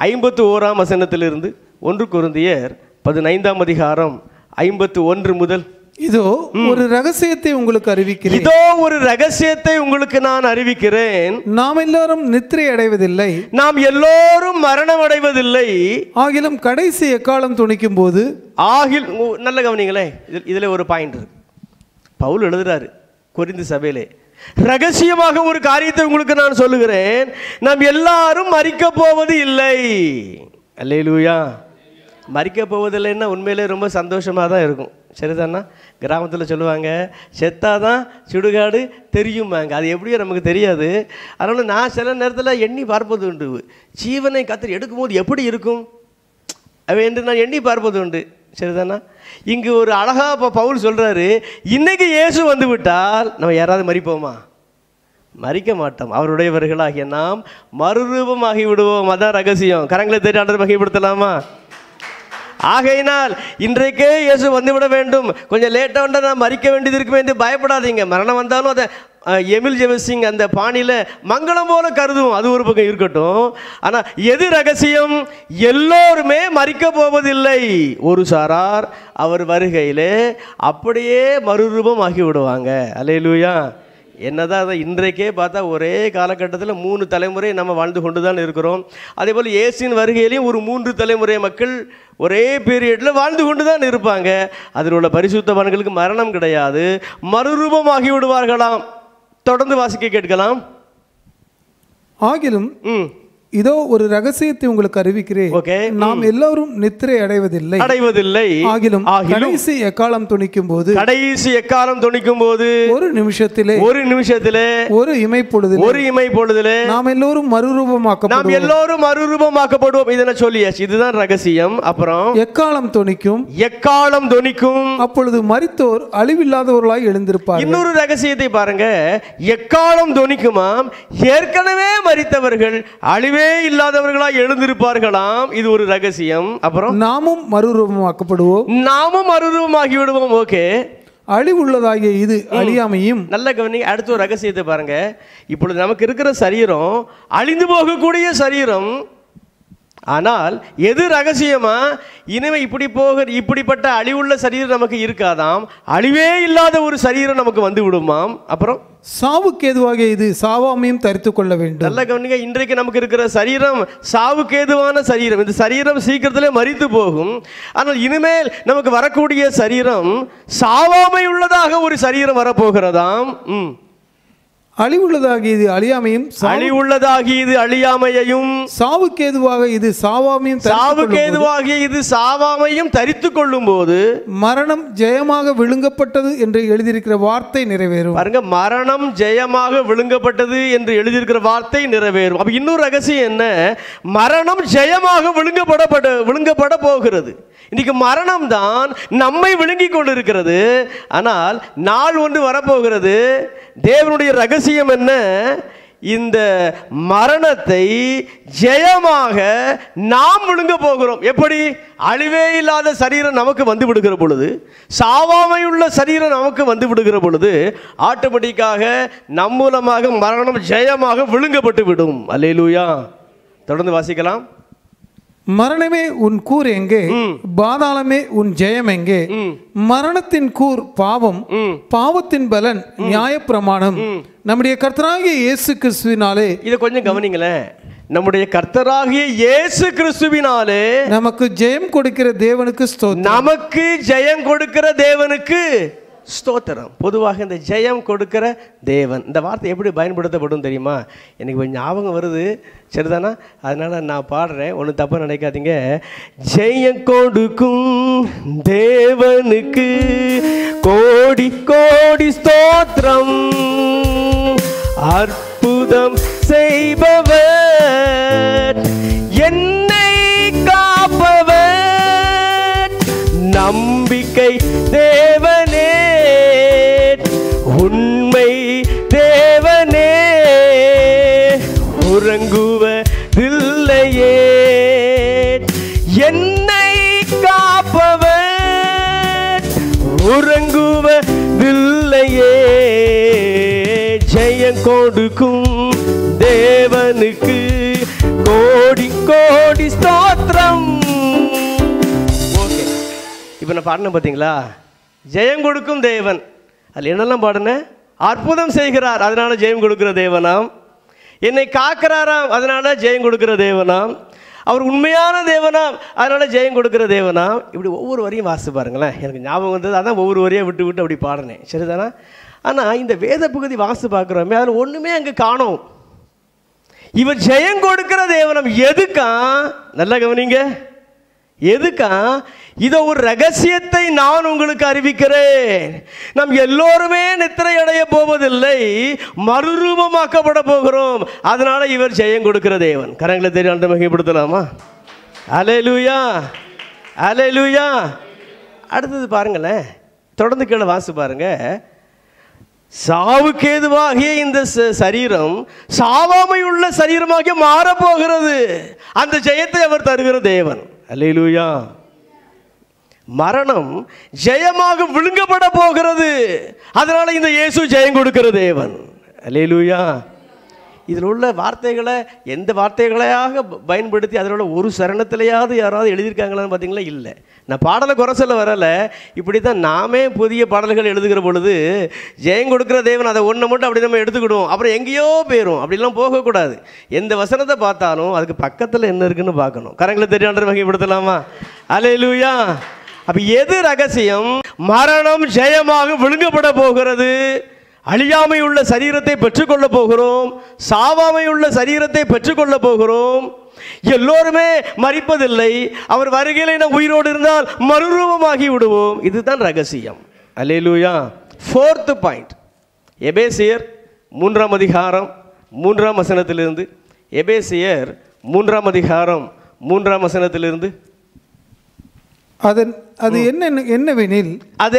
51ஆம் வசனத்திலிருந்து 1 கொரிந்தியர் 15ஆம் அதிகாரம் 51 முதல். இதோ ஒரு ரகசியத்தை உங்களுக்கு அறிவிக்கிறேன், இதோ ஒரு ரகசியத்தை உங்களுக்கு நான் அறிவிக்கிறேன், நாம் எல்லாரும் நித்திரை அடைவதில்லை, நாம் எல்லோரும் மரணம் அடைவதில்லை, ஆகிலும் கடைசி எக்காலம் துணிக்கும் போது. நல்ல கவனிங்களே, இதுல ஒரு பாயிண்ட் இருக்கு. பவுல் எழுதுறாரு கொரிந்து சபையிலே, ரகசியமாக ஒரு காரியத்தை உங்களுக்கு நான் சொல்லுகிறேன், நாம் எல்லாரும் மரிக்க போவது இல்லை. அல்லேலூயா. மரிக்க போவதில்லைன்னா உண்மையிலே ரொம்ப சந்தோஷமாக தான் இருக்கும். சரிதானா? கிராமத்தில் சொல்லுவாங்க, செத்தாதான் சுடுகாடு தெரியுமாங்க. அது எப்படியோ நமக்கு தெரியாது. அதனால் நான் சில நேரத்தில் எண்ணி பார்ப்பது உண்டு, ஜீவனை கர்த்தர் எடுக்கும்போது எப்படி இருக்கும் என்று நான் எண்ணி பார்ப்பது உண்டு. சரிதானா? இங்கு ஒரு அழகாக இப்போ பவுல் சொல்கிறாரு, இன்னைக்கு இயேசு வந்து விட்டால் நம்ம யாராவது மறிப்போமா? மறிக்க மாட்டோம். அவருடையவர்களாகிய நாம் மறுரூபமாகி விடுவோம். அதான் ரகசியம். கரங்களை தேடி ஆண்டவரை மகிமைப்படுத்தலாமா? ஆகையினால் இன்றைக்கே இயேசு வந்துவிட வேண்டும், கொஞ்சம் லேட்டாக வந்தால் நான் மறிக்க வேண்டியது இருக்குமே என்று பயப்படாதீங்க. மரணம் வந்தாலும் அதை எமில் ஜெபசிங் அந்த பாணியில் மங்களம் போல கருதுவோம். அது ஒரு பக்கம் இருக்கட்டும். ஆனால் எது ரகசியம்? எல்லோருமே மறிக்க போவதில்லை. ஒரு சாரார் அவர் வருகையிலே அப்படியே மறுரூபம் ஆகி விடுவாங்க. அல்லேலூயா. என்னதான் அதை இன்றைக்கே பார்த்தா ஒரே காலகட்டத்தில் 3 தலைமுறை நம்ம வாழ்ந்து கொண்டு தான் இருக்கிறோம். அதே போல் இயேசுவின் வருகையிலையும் ஒரு 3 தலைமுறை மக்கள் ஒரே பீரியடில் வாழ்ந்து கொண்டு தான் இருப்பாங்க. அதில் உள்ள பரிசுத்தவான்களுக்கு மரணம் கிடையாது, மறுரூபமாகி விடுவார்களாம். தொடர்ந்து வாசிக்க கேட்கலாம். ஆகிலும் இதோ ஒரு ரகசியத்தை உங்களுக்கு அறிவிக்கிறேன். நாம் எல்லோரும் நித்திரை அடைவதில்லை. ஆகிலும் கடைசி எக்காலம் துணிக்கும் போது ஒரு நிமிஷத்திலே ஒரு இமைப்பொழுதிலே நாம் எல்லோரும் மறுரூபமாக்கப்படுவோம். இதனை சொல்லியாச்சு. இதுதான் ரகசியம். அப்புறம் எக்காலம் தொனிக்கும் அப்பொழுது மரித்தோர் அழிவில்லாதவர்களாய் எழுந்திருப்பார்கள். இன்னொரு ரகசியத்தை பாருங்க. எக்காலம் தொனிக்குமாம், ஏற்கனவே மரித்தவர்கள் அழிவே இல்லாதவர்களாய் எழுந்திருப்பார்களாம். இது ஒரு ரகசியம். அப்புறம் நாமும் மறுரூபமாகி விடுவோம். ஓகே. அழிவுள்ளதாகிய இது அழியாமையும். நல்ல கவனிங்க. அடுத்த ஒரு ரகசியத்தை பாருங்க. இப்பொழுது நமக்கு இருக்கிற சரீரம் அழிந்து போகக்கூடிய சரீரம். ஆனால் எது ரகசியமா? இனிமே இப்படிப்பட்ட அழிவுள்ள சரீரம் நமக்கு இருக்காதாம், அழிவே இல்லாத ஒரு சரீரம் நமக்கு வந்து விடுமாம். அப்புறம் சாவுக்கு ஏதுவாக இது சாவாமையும் தரித்து கொள்ள வேண்டும். நல்ல கவனிங்க. இன்றைக்கு நமக்கு இருக்கிற சரீரம் சாவுக்கு ஏதுவான சரீரம். இந்த சரீரம் சீக்கிரத்திலே மரித்து போகும். ஆனால் இனிமேல் நமக்கு வரக்கூடிய சரீரம் சாவாமை உள்ளதாக ஒரு சரீரம் வரப்போகிறதாம். அழிவுள்ளதாகி இது அழியாமையும் சாவுக்கு ஏதுவாக இது சாவாமையும் தரித்து கொள்ளும் போது மரணம் ஜெயமாக விழுங்கப்பட்டது என்று எழுதியிருக்கிற வார்த்தை நிறைவேறும். பாருங்க, மரணம் ஜெயமாக விழுங்கப்பட்டது என்று எழுதியிருக்கிற வார்த்தை நிறைவேறும். அப்ப இன்னொரு ரகசியம் என்ன? மரணம் ஜெயமாக விழுங்கப்பட போகிறது. இன்னைக்கு மரணம் தான் நம்மை விழுங்கி கொண்டிருக்கிறது. ஆனால் நாள் ஒன்று வரப்போகிறது. தேவனுடைய ரகசியம் என்ன? இந்த மரணத்தை ஜெயமாக நாம் விழுங்க போகிறோம். எப்படி? அழிவே இல்லாத சரீரம் நமக்கு வந்து விடுகிற பொழுது, சாவாமையுள்ள சரீரம் நமக்கு வந்து விடுகிற பொழுது ஆட்டோமேட்டிக்காக நம் மூலமாக மரணம் ஜெயமாக விழுங்கப்பட்டு விடும். அல்லேலூயா. தொடர்ந்து வாசிக்கலாம். மரணமே உன் கூர் எங்கே? பாதாளமே உன் ஜெயம் எங்கே? மரணத்தின் கூர் பாவம், பாவத்தின் பலன் நியாயப்பிரமாணம். நம்முடைய கர்த்தராகிய இயேசு கிறிஸ்துவினாலே, இதை கொஞ்சம் கவனிங்களேன், நம்முடைய கர்த்தராகிய இயேசு கிறிஸ்துவினாலே நமக்கு ஜெயம் கொடுக்கிற தேவனுக்கு ஸ்தோத்திரம். பொதுவாக இந்த ஜெயம் கொடுக்கிற தேவன், இந்த வார்த்தை எப்படி பயன்படுத்தப்படும் தெரியுமா? எனக்கு கொஞ்சம் ஞாபகம் வருது. சரிதானா? அதனால் நான் பாடுறேன், ஒன்றும் தப்பாக நினைக்காதீங்க. ஜெயம் கொடுக்கும் தேவனுக்கு கோடி கோடி ஸ்தோத்திரம், அற்புதம் செய்பவர், என்னை காப்பவர், நம்பிக்கை தேவனே, உண்மை தேவனே, உறங்குவதில்லையே, என்னை காப்பவர், உறங்குவதில்லையே, ஜெயம் கொடுக்கும் தேவனுக்கு கோடி கோடி ஸ்தோத்திரம். ஓகே, இப்போ நான் பாடினேன் பார்த்தீங்களா? ஜெயம் கொடுக்கும் தேவன். அதில் என்னெல்லாம் பாடினேன்? அற்புதம் செய்கிறார், அதனால ஜெயம் கொடுக்கிற தேவனாம். என்னை காக்கிறாராம், அதனால ஜெயம் கொடுக்கிற தேவனாம். அவர் உண்மையான தேவனாம், அதனால ஜெயம் கொடுக்கிற தேவனாம். இப்படி ஒவ்வொரு வரையும் வாசித்து பாருங்களேன். எனக்கு ஞாபகம் வந்தது, அதான் ஒவ்வொரு வரையும் விட்டு விட்டு அப்படி பாடினேன். சரிதானா? ஆனால் இந்த வேத பகுதி வாசித்து பார்க்குறோமே, அதில் ஒன்றுமே அங்கே காணோம். இவர் ஜெயம் கொடுக்கிற தேவனம் எதுக்கா? நல்லா கவனிங்க. எதுக்கா? இதை ஒரு ரகசியத்தை நான் உங்களுக்கு அறிவிக்கிறேன். நாம் எல்லோருமே நித்திரை அடைய போவதில்லை, மறுரூபமாக்கப்பட போகிறோம். அதனால இவர் ஜெயம் கொடுக்கிற தேவன். கரங்களை தெரியும் மகிமைப்படுத்தலாமா? அல்லேலூயா, அல்லேலூயா. அடுத்தது பாருங்களேன், தொடர்ந்து கீழே வாசி பாருங்க. சாவுக்கேதுவாகிய இந்த சரீரம் சாவாமையுள்ள சரீரமாக மாறப்போகிறது. அந்த ஜெயத்தை அவர் தருகிற தேவன். அல்லேலூயா. மரணம் ஜெயமாக விழுங்கப்பட போகிறது. அதனால இந்த இயேசு ஜெயம் கொடுக்கிற தேவன். அல்லேலூயா. இதில் உள்ள வார்த்தைகளை எந்த வார்த்தைகளையாக பயன்படுத்தி அதில் உள்ள ஒரு சரணத்திலையாவது யாராவது எழுதியிருக்காங்களான்னு பார்த்தீங்களா? இல்லை. நான் பாடலை குறை சொல்ல வரலை. இப்படி தான் நாமே புதிய பாடல்கள் எழுதுகிற பொழுது ஜெயம் கொடுக்குற தேவன் அதை ஒன்றை மட்டும் அப்படி நம்ம எடுத்துக்கிடுவோம், அப்புறம் எங்கேயோ போயிடும். அப்படிலாம் போகக்கூடாது. எந்த வசனத்தை பார்த்தாலும் அதுக்கு பக்கத்தில் என்ன இருக்குன்னு பார்க்கணும். கரங்களை தெரியாண்ட வகைப்படுத்தலாமா? அல்லேலூயா. அப்போ எது ரகசியம்? மரணம் ஜெயமாக விழுங்கப்பட போகிறது. அழியாமை உள்ள சரீரத்தை பெற்றுக்கொள்ள போகிறோம். சாவாமை உள்ள சரீரத்தை பெற்றுக்கொள்ள போகிறோம். எல்லோருமே மரிப்பதில்லை. அவர் வருகையிலே நாம் உயிரோடு இருந்தால் மறுரூபமாகி விடுவோம். இதுதான் ரகசியம். அல்லேலூயா. 4th பாயிண்ட், எபேசியர் 3ஆம் அதிகாரம் 3ஆம் வசனத்திலிருந்து. எபேசியர் 3ஆம் அதிகாரம் 3ஆம் வசனத்திலிருந்து. அது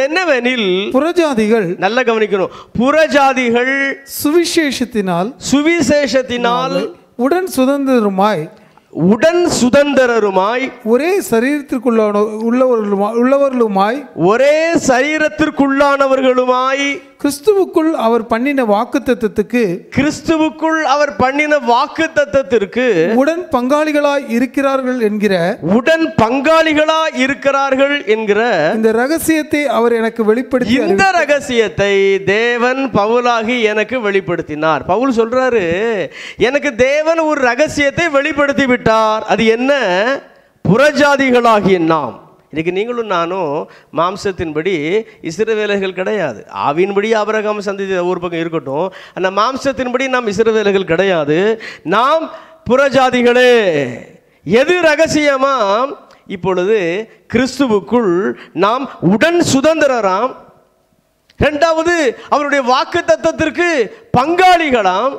என்னவெனில் புறஜாதிகள், நல்ல கவனிக்கணும், புறஜாதிகள் சுவிசேஷத்தினால் உடன் சுதந்திரருமாய் ஒரே சரீரத்திற்குள்ளானவர்களுமாய் கிறிஸ்துவுக்குள் அவர் பண்ணின வாக்குத்தத்தத்திற்கு உடன் பங்காளிகளாய் இருக்கிறார்கள் என்கிற இந்த ரகசியத்தை அவர் எனக்கு வெளிப்படுத்தி, இந்த ரகசியத்தை தேவன் பவுலாகி எனக்கு வெளிப்படுத்தினார். பவுல் சொல்றாரு, எனக்கு தேவன் ஒரு ரகசியத்தை வெளிப்படுத்தி விட்டார். அது என்ன? புறஜாதிகளாகிய நாம். இன்னைக்கு நீங்களும் நானும் மாம்சத்தின்படி இஸ்ரவேலர்கள் கிடையாது. ஆவியின்படி ஆபிரகாம் சந்ததி ஒரு பக்கம் இருக்கட்டும், அந்த மாம்சத்தின்படி நாம் இஸ்ரவேலர்கள் கிடையாது. நாம் புறஜாதிகளே. எது ரகசியமா? இப்பொழுது கிறிஸ்துவுக்குள் நாம் உடன் சுதந்திரராம். இரண்டாவது, அவருடைய வாக்குத்தத்தத்திற்கு பங்காளிகளாம்.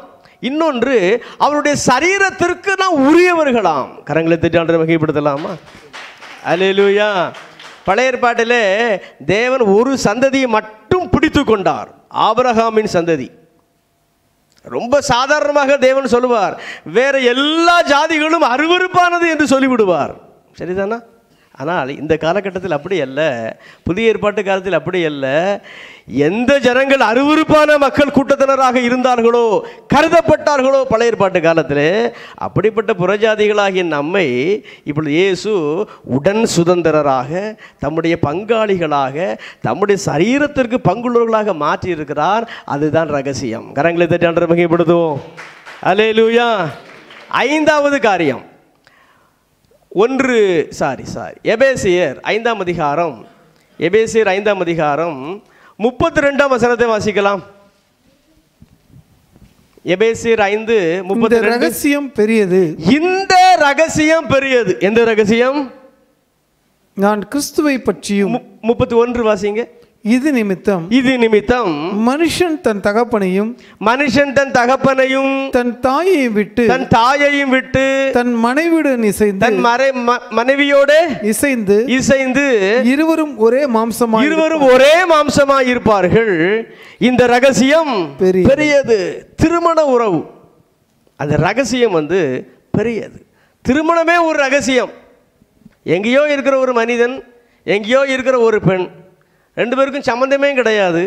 இன்னொன்று, அவருடைய சரீரத்திற்கு நாம் உரியவர்களாம். கரங்களை தட்டி வகைப்படுத்தலாமா? அல்லேலூயா. பழைய ஏற்பாட்டிலே தேவன் ஒரு சந்ததியை மட்டும் பிடித்து கொண்டார், ஆபிரகாமின் சந்ததி. ரொம்ப சாதாரணமாக தேவன் சொல்லுவார், வேற எல்லா ஜாதிகளும் அருவருப்பானது என்று சொல்லிவிடுவார். சரிதானா? ஆனால் இந்த காலகட்டத்தில் அப்படி அல்ல. புதிய ஏற்பாட்டு காலத்தில் அப்படி அல்ல. எந்த ஜனங்கள் அருவருப்பான மக்கள் கூட்டத்தினராக இருந்தார்களோ, கருதப்பட்டார்களோ பழைய ஏற்பாட்டு காலத்தில், அப்படிப்பட்ட புறஜாதிகளாகிய நம்மை இப்பொழுது இயேசு உடன் சுதந்திரராக, தம்முடைய பங்காளிகளாக, தம்முடைய சரீரத்திற்கு பங்குள்ளவர்களாக மாற்றி இருக்கிறார். அதுதான் ரகசியம். கரங்களை தட்டி ஆண்டவரை மகிமைப்படுத்துவோம். அல்லேலூயா. 5வது காரியம், எபேசியர் 5ஆம் அதிகாரம் 32ஆம் வசனத்தை வாசிக்கலாம். எபேசியர் 5:32. ரகசியம் பெரியது. இந்த ரகசியம் பெரியது. எந்த ரகசியம்? நான் கிறிஸ்துவை பற்றியும். 31 வாசிங்க. இது நிமித்தம் மனுஷன் தன் தகப்பனையும் தன் தாயையும் விட்டு தன் மனைவியுடன் மனைவியோடு இசைந்து இருவரும் ஒரே மாம்சமாய் இருப்பார்கள். இந்த ரகசியம் பெரியது. திருமண உறவு, அந்த ரகசியம் பெரியது. திருமணமே ஒரு ரகசியம். எங்கேயோ இருக்கிற ஒரு மனிதன், எங்கேயோ இருக்கிற ஒரு பெண், ரெண்டு பேருக்கும் சம்பந்தமே கிடையாது.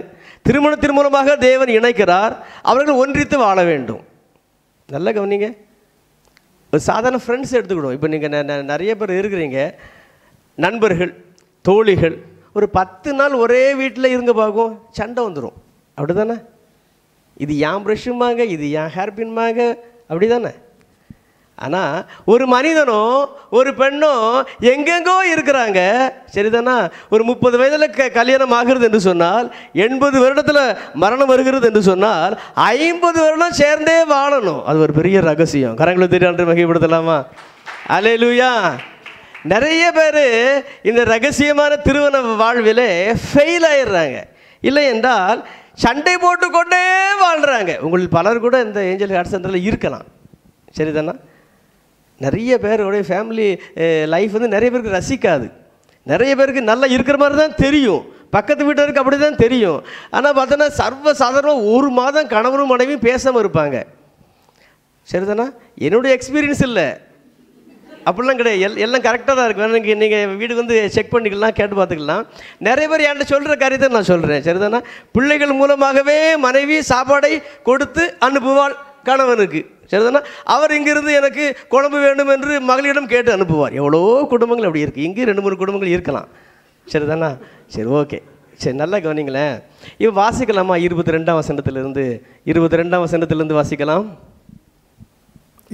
திருமணத்தின் மூலமாக தேவன் இணைக்கிறார். அவர்கள் ஒன்றித்து வாழ வேண்டும். நல்லா கவனிங்க. ஒரு சாதாரண ஃப்ரெண்ட்ஸ் எடுத்துக்கிடுவோம். இப்போ நீங்கள் நிறைய பேர் இருக்கிறீங்க, நண்பர்கள், தோழிகள். ஒரு 10 நாள் ஒரே வீட்டில் இருங்க பார்க்கும், சண்டை வந்துடும். அப்படி தானே? இது ஏன் ப்ரஷ்ஷுமாங்க, இது ஏன் ஹேர்பின்மாங்க, அப்படி தானே? ஆனால் ஒரு மனிதனோ ஒரு பெண்ணோ எங்கெங்கோ இருக்கிறாங்க, சரிதானா? ஒரு 30 வயதில் கல்யாணம் ஆகிறது என்று சொன்னால், 80 வருடத்தில் மரணம் வருகிறது என்று சொன்னால், 50 வருடம் சேர்ந்தே வாழணும். அது ஒரு பெரிய ரகசியம். கரங்களை தெரியாண்டு வகைப்படுத்தலாமா? அல்லேலூயா. நிறைய பேர் இந்த ரகசியமான திருமண வாழ்விலே ஃபெயில் ஆயிடுறாங்க. இல்லை என்றால் சண்டை போட்டுக்கொண்டே வாழ்கிறாங்க. உங்களில் பலர் கூட இந்த ஏஞ்சல் ஹார்ட் சென்டரில் இருக்கலாம், சரிதானா? நிறைய பேருடைய ஃபேமிலி லைஃப் வந்து நிறைய பேருக்கு ரசிக்காது. நிறைய பேருக்கு நல்லா இருக்கிற மாதிரி தான் தெரியும், பக்கத்து வீட்டருக்கு அப்படி தான் தெரியும். ஆனால் பார்த்தோன்னா சர்வசாதாரணமாக ஒரு மாதம் கணவனும் மனைவியும் பேசாமல் இருப்பாங்க, சரிதானா? என்னுடைய எக்ஸ்பீரியன்ஸ் இல்லை, அப்படிலாம் கிடையாது. எல்லாம் கரெக்டாக தான் இருக்குது. எனக்கு நீங்கள் வீடு வந்து செக் பண்ணிக்கலாம், கேட்டு பார்த்துக்கலாம். நிறைய பேர் என்கிட்ட சொல்கிற காரியத்தை நான் சொல்கிறேன், சரிதானா? பிள்ளைகள் மூலமாகவே மனைவி சாப்பாடை கொடுத்து அனுப்புவாள் கணவனுக்கு, சரிதானா? அவர் இங்கிருந்து எனக்கு குழம்பு வேண்டும் என்று மகளிடம் கேட்டு அனுப்புவார். எவ்வளோ குடும்பங்கள் அப்படி இருக்குது. இங்கே 2-3 குடும்பங்கள் இருக்கலாம், சரிதானா? சரி, ஓகே, சரி, நல்லா கவனிங்களேன். இப்போ வாசிக்கலாமா? 22ஆம் வசனத்திலிருந்து 22ஆம் வசனத்திலிருந்து வாசிக்கலாம்.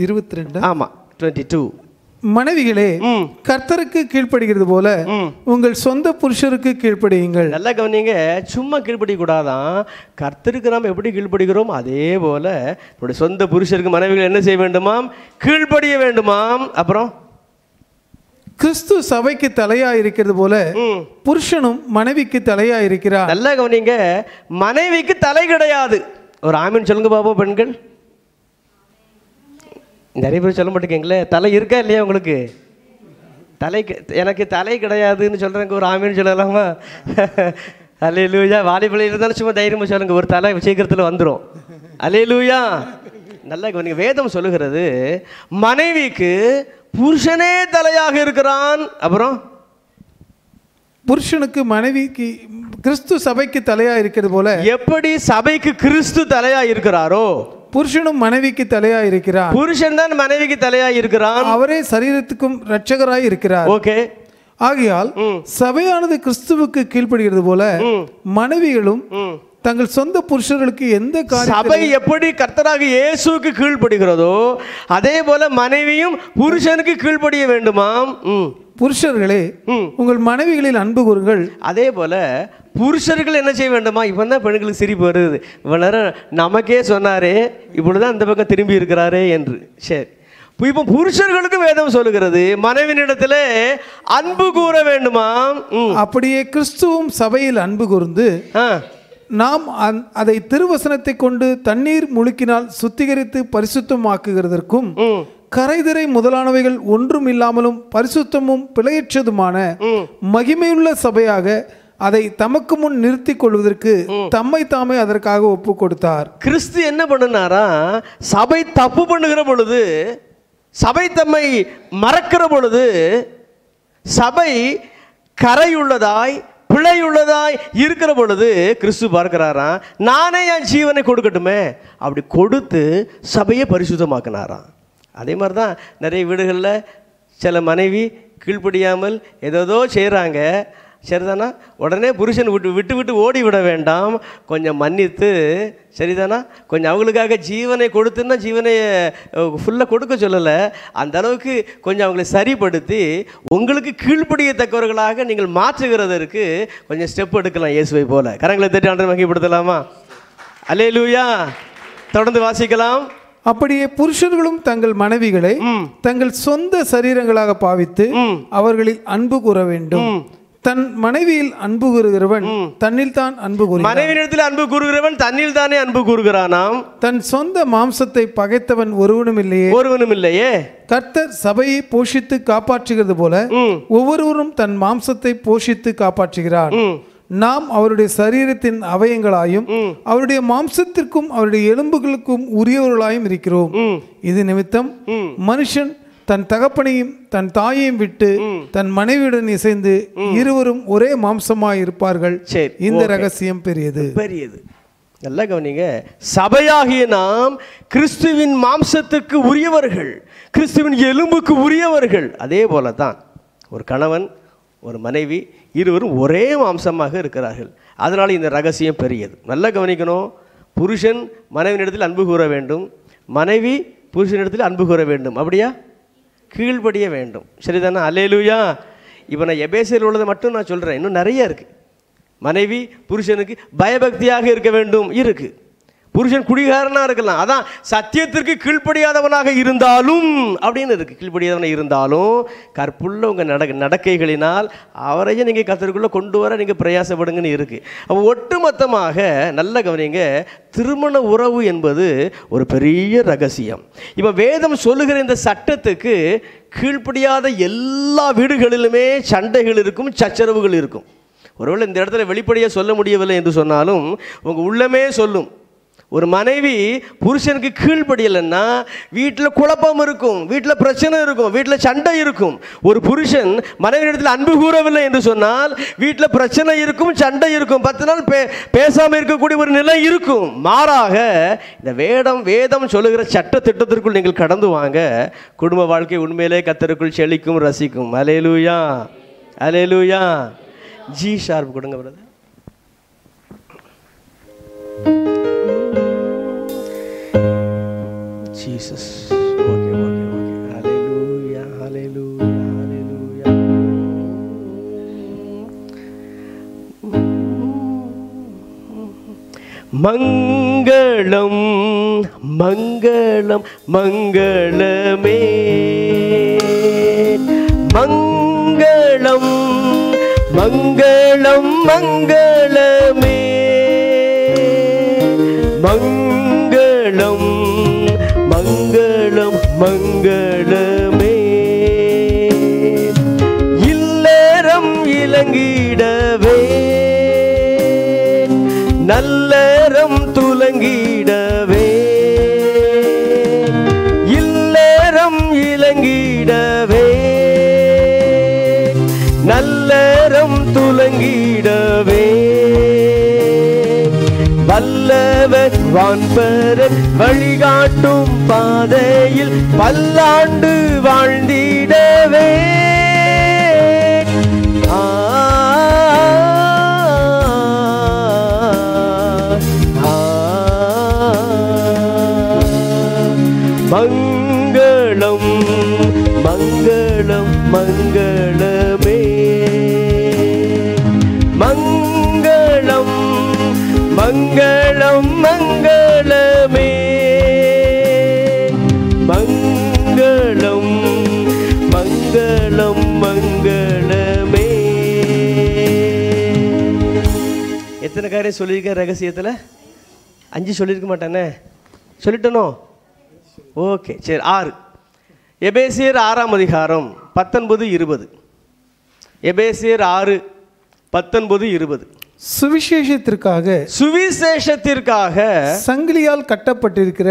22. ஆமாம், 22. மனைவிகளே, கர்த்தருக்கு கீழ்ப்படுகிறது போல உங்கள் சொந்த புருஷருக்கு கீழ்ப்படியுங்கள். நல்லா கவனிங்க, சும்மா கீழ்ப்படிய கூடாதான். கர்த்தருக்கு நாம் எப்படி கீழ்ப்படுகிறோம் அதே போல நம்முடைய சொந்த புருஷருக்கு மனைவிகள் என்ன செய்ய வேண்டுமாம்? கீழ்ப்படிய வேண்டுமாம். அப்புறம் கிறிஸ்து சபைக்கு தலையா இருக்கிறது போல புருஷனும் மனைவிக்கு தலையா இருக்கிறார். நல்லா கவனிங்க, மனைவிக்கு தலை கிடையாது. ஒரு ஆமீன் சொல்லுங்க பாப்போம் பெண்கள். நிறைய பேர் சொல்ல மாட்டேங்களே, தலை இருக்கா இல்லையா உங்களுக்கு? எனக்கு தலை கிடையாதுன்னு சொல்கிறேங்க, ஒரு ஆமீன் சொல்லலாமா? அல்லேலூயா. வாலிபலையில் இருந்தாலும் சும்மா தைரியமாக சொல்லுங்கள், ஒரு தலை சீக்கிரத்தில் வந்துடும். அல்லேலூயா. நல்லா கவனிங்க, வேதம் சொல்லுகிறது மனைவிக்கு புருஷனே தலையாக இருக்கிறான். அப்புறம் புருஷனுக்கு மனைவிக்கு கிறிஸ்து சபைக்கு தலையா இருக்கிறது போல எப்படி சபைக்கு கிறிஸ்து தலையா இருக்கிறாரோ புருஷனும் மனைவிக்கு தலையா இருக்கிறார். புருஷன் தான் மனைவிக்கு தலையா இருக்கிறான். அவரே சரீரத்துக்கும் இரட்சகராய் இருக்கிறார். ஓகே. ஆகையால் சபையானது கிறிஸ்துவுக்கு கீழ்ப்படுகிறது போல மனைவிகளும் தங்கள் சொந்த புருஷர்களுக்கு எந்த காரியம் சபை எப்படி கர்த்தராக இயேசுவுக்கு கீழ்ப்படுகிறதோ அதே போல மனைவியும் புருஷனுக்கு கீழ்ப்படிய வேண்டுமாம். புருஷர்களே, உங்கள் மனைவிகளில் அன்பு கூறுங்கள். அதே போல புருஷர்கள் என்ன செய்ய வேண்டுமா? இப்போ தான் பெண்களுக்கு சிரிப்பு வருது. இவ்வளோ நேரம் நமக்கே சொன்னாரே, இப்பொழுதுதான் இந்த பக்கம் திரும்பி இருக்கிறாரே என்று. சரி, இப்போ புருஷர்களுக்கு வேதம் சொல்லுகிறது மனைவியிடத்தில் அன்பு கூற வேண்டுமாம். அப்படியே கிறிஸ்துவும் சபையில் அன்பு கூர்ந்து நாம் அதை திருவசனத்தை கொண்டு தண்ணீர் முழுக்கினால் சுத்திகரித்து பரிசுத்தமாக்குகிறதற்கும் கரைதிரை முதலானவைகள் ஒன்றும் இல்லாமலும் பரிசுத்தமும் பிழையற்றதுமான மகிமையுள்ள சபையாக அதை தமக்கு முன் நிறுத்தி கொள்வதற்கு தம்மை தாமே அதற்காக ஒப்பு கொடுத்தார். கிறிஸ்து என்ன பண்ணினாரா? சபை தப்பு பண்ணுகிற பொழுது, சபை தம்மை மறக்கிற பொழுது, சபை கரையுள்ளதாய் பிழையுள்ளதாய் இருக்கிற பொழுது கிறிஸ்து பார்க்கிறாராம், நானே என் ஜீவனை கொடுக்கட்டுமே. அப்படி கொடுத்து சபையை பரிசுத்தமாக்கினாராம். அதே மாதிரி தான் நிறைய வீடுகளில் சில மனைவி கீழ்ப்படியாமல் ஏதோ செய்கிறாங்க, சரிதானா? உடனே புருஷன் விட்டு ஓடி விட வேண்டாம், கொஞ்சம் மன்னித்து, சரிதானா? கொஞ்சம் அவங்களுக்காக ஜீவனை கொடுத்துன்னா ஜீவனை ஃபுல்லாக கொடுக்க சொல்லலை, அந்த அளவுக்கு கொஞ்சம் அவங்களை சரிப்படுத்தி உங்களுக்கு கீழ்ப்படியத்தக்கவர்களாக நீங்கள் மாற்றுகிறதற்கு கொஞ்சம் ஸ்டெப் எடுக்கலாம். இயேசுவை போல கரங்களை தட்டி ஆண்டவரை மகிமைப்படுத்தலாமா? அல்லேலூயா. தொடர்ந்து வாசிக்கலாம். அப்படியே புருஷர்களும் தங்கள் மனைவிகளை தங்கள் சொந்த சரீரங்களாக பாவித்து அவர்களில் அன்பு கூற வேண்டும். தன் மனைவியில் அன்பு கூறுகிறவன் தன்னில் தான் அன்பு கூறுகிறான். மனைவியிடத்தில் அன்பு கூறுகிறவன் தன்னில் தானே அன்பு கூறுகிறானாம். தன் சொந்த மாம்சத்தை பகைத்தவன் ஒருவனும் இல்லையே. கர்த்தர் சபையை போஷித்து காப்பாற்றுகிறது போல ஒவ்வொருவரும் தன் மாம்சத்தை போஷித்து காப்பாற்றுகிறார். நாம் அவருடைய சரீரத்தின் அவயங்களாயும் அவருடைய மாம்சத்திற்கும் அவருடைய எலும்புகளுக்கும் உரியவர்களாயும் இருக்கிறோம். இது நிமித்தம் மனுஷன் தன் தகப்பனையும் தன் தாயையும் விட்டு தன் மனைவியுடன் இசைந்து இருவரும் ஒரே மாம்சமாய் இருப்பார்கள். இந்த ரகசியம் பெரியது. நல்லா கவனிங்க, சபையாகிய நாம் கிறிஸ்துவின் மாம்சத்துக்கு உரியவர்கள், கிறிஸ்துவின் எலும்புக்கு உரியவர்கள். அதே போல தான் ஒரு கணவன் ஒரு மனைவி இருவரும் ஒரே மாம்சமாக இருக்கிறார்கள். அதனால் இந்த ரகசியம் பெரியது. நல்லா கவனிக்கணும். புருஷன் மனைவியிடத்தில் அன்பு கூற வேண்டும், மனைவி புருஷனிடத்தில் அன்பு கூற வேண்டும். அப்படியா? கீழ்ப்படிய வேண்டும். சரிதானே? அல்லேலூயா. இப்போ நான் எபேசியர் உள்ளதை மட்டும் நான் சொல்கிறேன், இன்னும் நிறைய இருக்குது. மனைவி புருஷனுக்கு பயபக்தியாக இருக்க வேண்டும் இருக்குது. புருஷன் குடிகாரனாக இருக்கலாம், அதான் சத்தியத்திற்கு கீழ்ப்படியாதவனாக இருந்தாலும் அப்படின்னு இருக்குது. கீழ்ப்படியாதவனாக இருந்தாலும் கற்புள்ள உங்கள் நடக்கைகளினால் அவரையும் நீங்கள் கர்த்தருக்குள்ளே கொண்டு வர நீங்கள் பிரயாசப்படுங்கன்னு இருக்குது. அப்போ ஒட்டுமொத்தமாக நல்ல கவனிங்க, திருமண உறவு என்பது ஒரு பெரிய ரகசியம். இப்போ வேதம் சொல்லுகிற இந்த சட்டத்துக்கு கீழ்ப்படியாத எல்லா வீடுகளிலுமே சண்டைகள் இருக்கும், சச்சரவுகள் இருக்கும். ஒருவேளை இந்த இடத்துல வெளிப்படையாக சொல்ல முடியவில்லை என்று சொன்னாலும் உங்கள் உள்ளமே சொல்லும். ஒரு மனைவி புருஷனுக்கு கீழ்ப்படியலைன்னா வீட்டில் குழப்பம் இருக்கும், வீட்டில் பிரச்சனை இருக்கும், வீட்டில் சண்டை இருக்கும். ஒரு புருஷன் மனைவியிடத்தில் அன்பு கூறவில்லை என்று சொன்னால் வீட்டில் பிரச்சனை இருக்கும், சண்டை இருக்கும், 10 நாள் பேசாமல் இருக்கக்கூடிய ஒரு நிலை இருக்கும். மாறாக இந்த வேதம் சொல்லுகிற சட்ட திட்டத்திற்குள் நீங்கள் கடந்து வாங்க, குடும்ப வாழ்க்கை உண்மையிலே கர்த்தருக்குள் செழிக்கும், ரசிக்கும். அல்லேலூயா, அல்லேலூயா. ஜி ஷார்ப் கொடுங்க brother. Jesus. Okay. Hallelujah, hallelujah, hallelujah. மங்களம் மங்களம் மங்களமே, மங்களம் மங்களம் மங்களமே, மங்களம் மங்களம் மங்களமே. இல்லறம் இலங்கிடவே, நல்லறம் துலங்கிடவே, இல்லறம் இலங்கிடவே, நல்லறம் துலங்கிடவே. வல்லவர் வான்பரன் வழிகாட்டும் பாதையில் பல்லாண்டு வாழ்ந்திடவே. மங்களம் மங்களம் மங்களமே, மங்களம் மங்களம் மங்களமே, மங்களம் மங்களம் மங்களமே. எத்தனை காரியம் சொல்லியிருக்கேன் ரகசியத்தில்? 5 சொல்லியிருக்க மாட்டானே, சொல்லிட்டனோ? ஓகே, சரி. 6 எபேசியர் 6ஆம் அதிகாரம் 19-20. எபேசியர் 6:19-20. சுவிசேஷத்திற்காக சங்கிலியால் கட்டப்பட்டிருக்கிற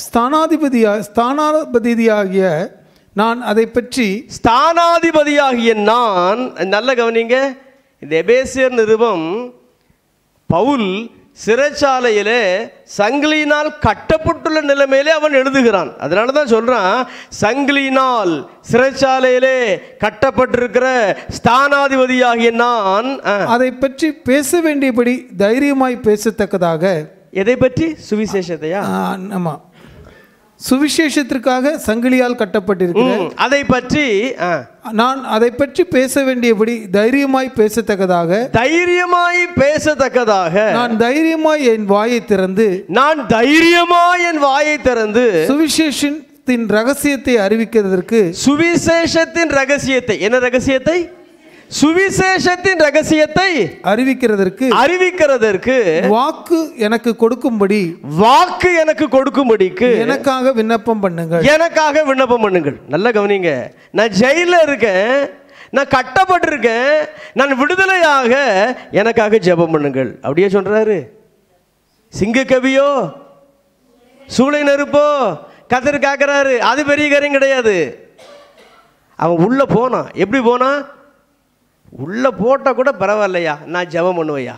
ஸ்தானாதிபதியாகிய நான் நல்ல கவனிங்க. இந்த எபேசியர் நிருபம் பவுல் சிறைச்சாலையிலே சங்கிலியினால் கட்டப்பட்டுள்ள நிலைமையிலே அவன் எழுதுகிறான். அதனால தான் சொல்றான், சங்கிலியினால் சிறைச்சாலையிலே கட்டப்பட்டிருக்கிற ஸ்தானாதிபதியாகிய நான் அதை பற்றி பேச வேண்டியபடி தைரியமாய் பேசத்தக்கதாக. எதை பற்றி? சுவிசேஷத்தையா? ஆமா, சுவிசேஷத்திற்காக சங்கிலியால் கட்டப்பட்டிருக்கிறேன். அதை பற்றி நான் அதை பற்றி பேச வேண்டியபடி தைரியமாய் பேசத்தக்கதாக நான் தைரியமாய் என் வாயை திறந்து சுவிசேஷத்தின் ரகசியத்தை அறிவிக்கிறதற்கு. சுவிசேஷத்தின் ரகசியத்தை, என்ன ரகசியத்தை? சுவிசேஷத்தின் ரகசியத்தை அறிவிக்கிறதற்கு வாக்கு எனக்கு கொடுக்கும்படிக்கு எனக்காக விண்ணப்பம் பண்ணுங்கள். நல்ல கவனிங்க. நான் ஜெயில இருக்கேன், நான் கட்டப்பட்டிருக்கேன், நான் விடுதலையாக எனக்காக ஜெபம் பண்ணுங்கள். அப்படியே சொல்றாரு. சிங்க கவியோ சூளை நெருப்போ கர்த்தர் காக்கிறாரு. அது பெரிய காரியம் கிடையாது. அவன் உள்ள போனான். எப்படி போனான்? உள்ளே போட்டால் கூட பரவாயில்லையா, நான் ஜெபம் பண்ணுவையா.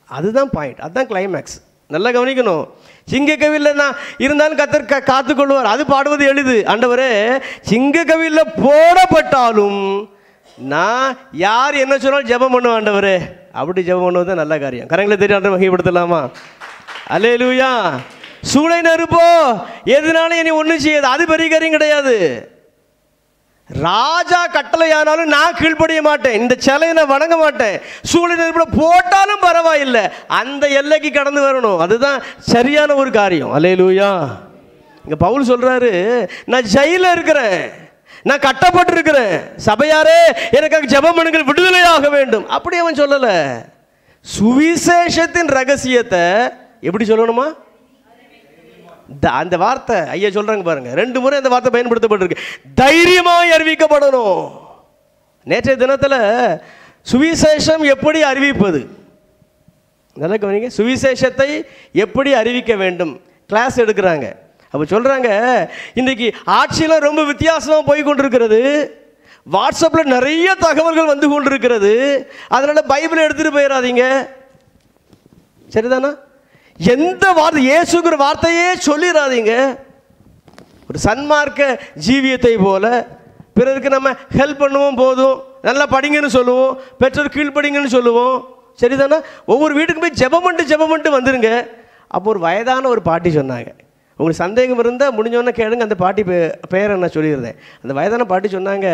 அதுதான் பாயிண்ட், அதுதான் கிளைமேக்ஸ். நல்லா கவனிக்கணும். சிங்க கவியில் நான் இருந்தாலும் கர்த்தர் காத்துக்கொள்வார். அது பாடுவது எளிது. ஆண்டவரே, சிங்க கவியில் போடப்பட்டாலும் நான் யார் என்ன சொன்னாலும் ஜெபம் பண்ணுவேன் ஆண்டவரே. அப்படி ஜெபம் பண்ணுவது தான் நல்ல காரியம். கரங்களை தெரியாத வகைப்படுத்தலாமா? அல்லேலூயா. சூளை நெருப்போ எதுனாலும் என்னை ஒன்றும் செய்யாது. அது பெரிய காரியம் கிடையாது. ராஜா கட்டளையானாலும் நான் கீழ்ப்படிய மாட்டேன், இந்த சிலையை நான் வணங்க மாட்டேன், சூழ்நிலை போட்டாலும் பரவாயில்லை, அந்த எல்லைக்கு கடந்து வரணும். அதுதான் சரியான ஒரு காரியம். அல்லேலூயா. இங்கே பவுல் சொல்கிறாரு, நான் ஜெயிலில் இருக்கிறேன், நான் கட்டப்பட்டிருக்கிறேன், சபையாரே எனக்காக ஜெபம் பண்ணுங்கள், விடுதலையாக வேண்டும். அப்படி அவன் சொல்லலை. சுவிசேஷத்தின் ரகசியத்தை எப்படி சொல்லணுமா? அந்த வார்த்தை ஐயா சொல்றாங்க பாருங்க, 2 முறை அந்த வார்த்தை பயன்படுத்தப்பட்டிருக்கு. தைரியமாய் அறிவிக்கப்படணும். நேற்றைய தினத்தில் சுவிசேஷம் எப்படி அறிவிப்பது, நல்லா கவனிங்க. சுவிசேஷத்தை எப்படி அறிவிக்க வேண்டும் கிளாஸ் எடுக்கிறாங்க. அப்போ சொல்றாங்க, இன்னைக்கு ஆட்சியெல்லாம் ரொம்ப வித்தியாசமாக போய் கொண்டிருக்கிறது, வாட்ஸ்அப்பில் நிறைய தகவல்கள் வந்து கொண்டிருக்கிறது, அதனால பைபிளை எடுத்துட்டு போயிடாதீங்க. சரிதானா? எந்த வார்த்தை, இயேசுங்கிற வார்த்தையே சொல்லிடாதீங்க. ஒரு சன்மார்க்க ஜீவியத்தை போல பிறருக்கு நம்ம ஹெல்ப் பண்ணுவோம், போதும், நல்லா படிங்கன்னு சொல்லுவோம், பெற்றோர் கீழ்படிங்கன்னு சொல்லுவோம். சரிதானா? ஒவ்வொரு வீட்டுக்கு போய் ஜெபம் பண்ணிட்டு வந்துருங்க. அப்போ ஒரு வயதான ஒரு பாட்டி சொன்னாங்க, உங்களுக்கு சந்தேகம் இருந்தால் முடிஞ்சோன்னே கேளுங்க, அந்த பாட்டி பேரை நான் சொல்லியிருந்தேன். அந்த வயதான பாட்டி சொன்னாங்க,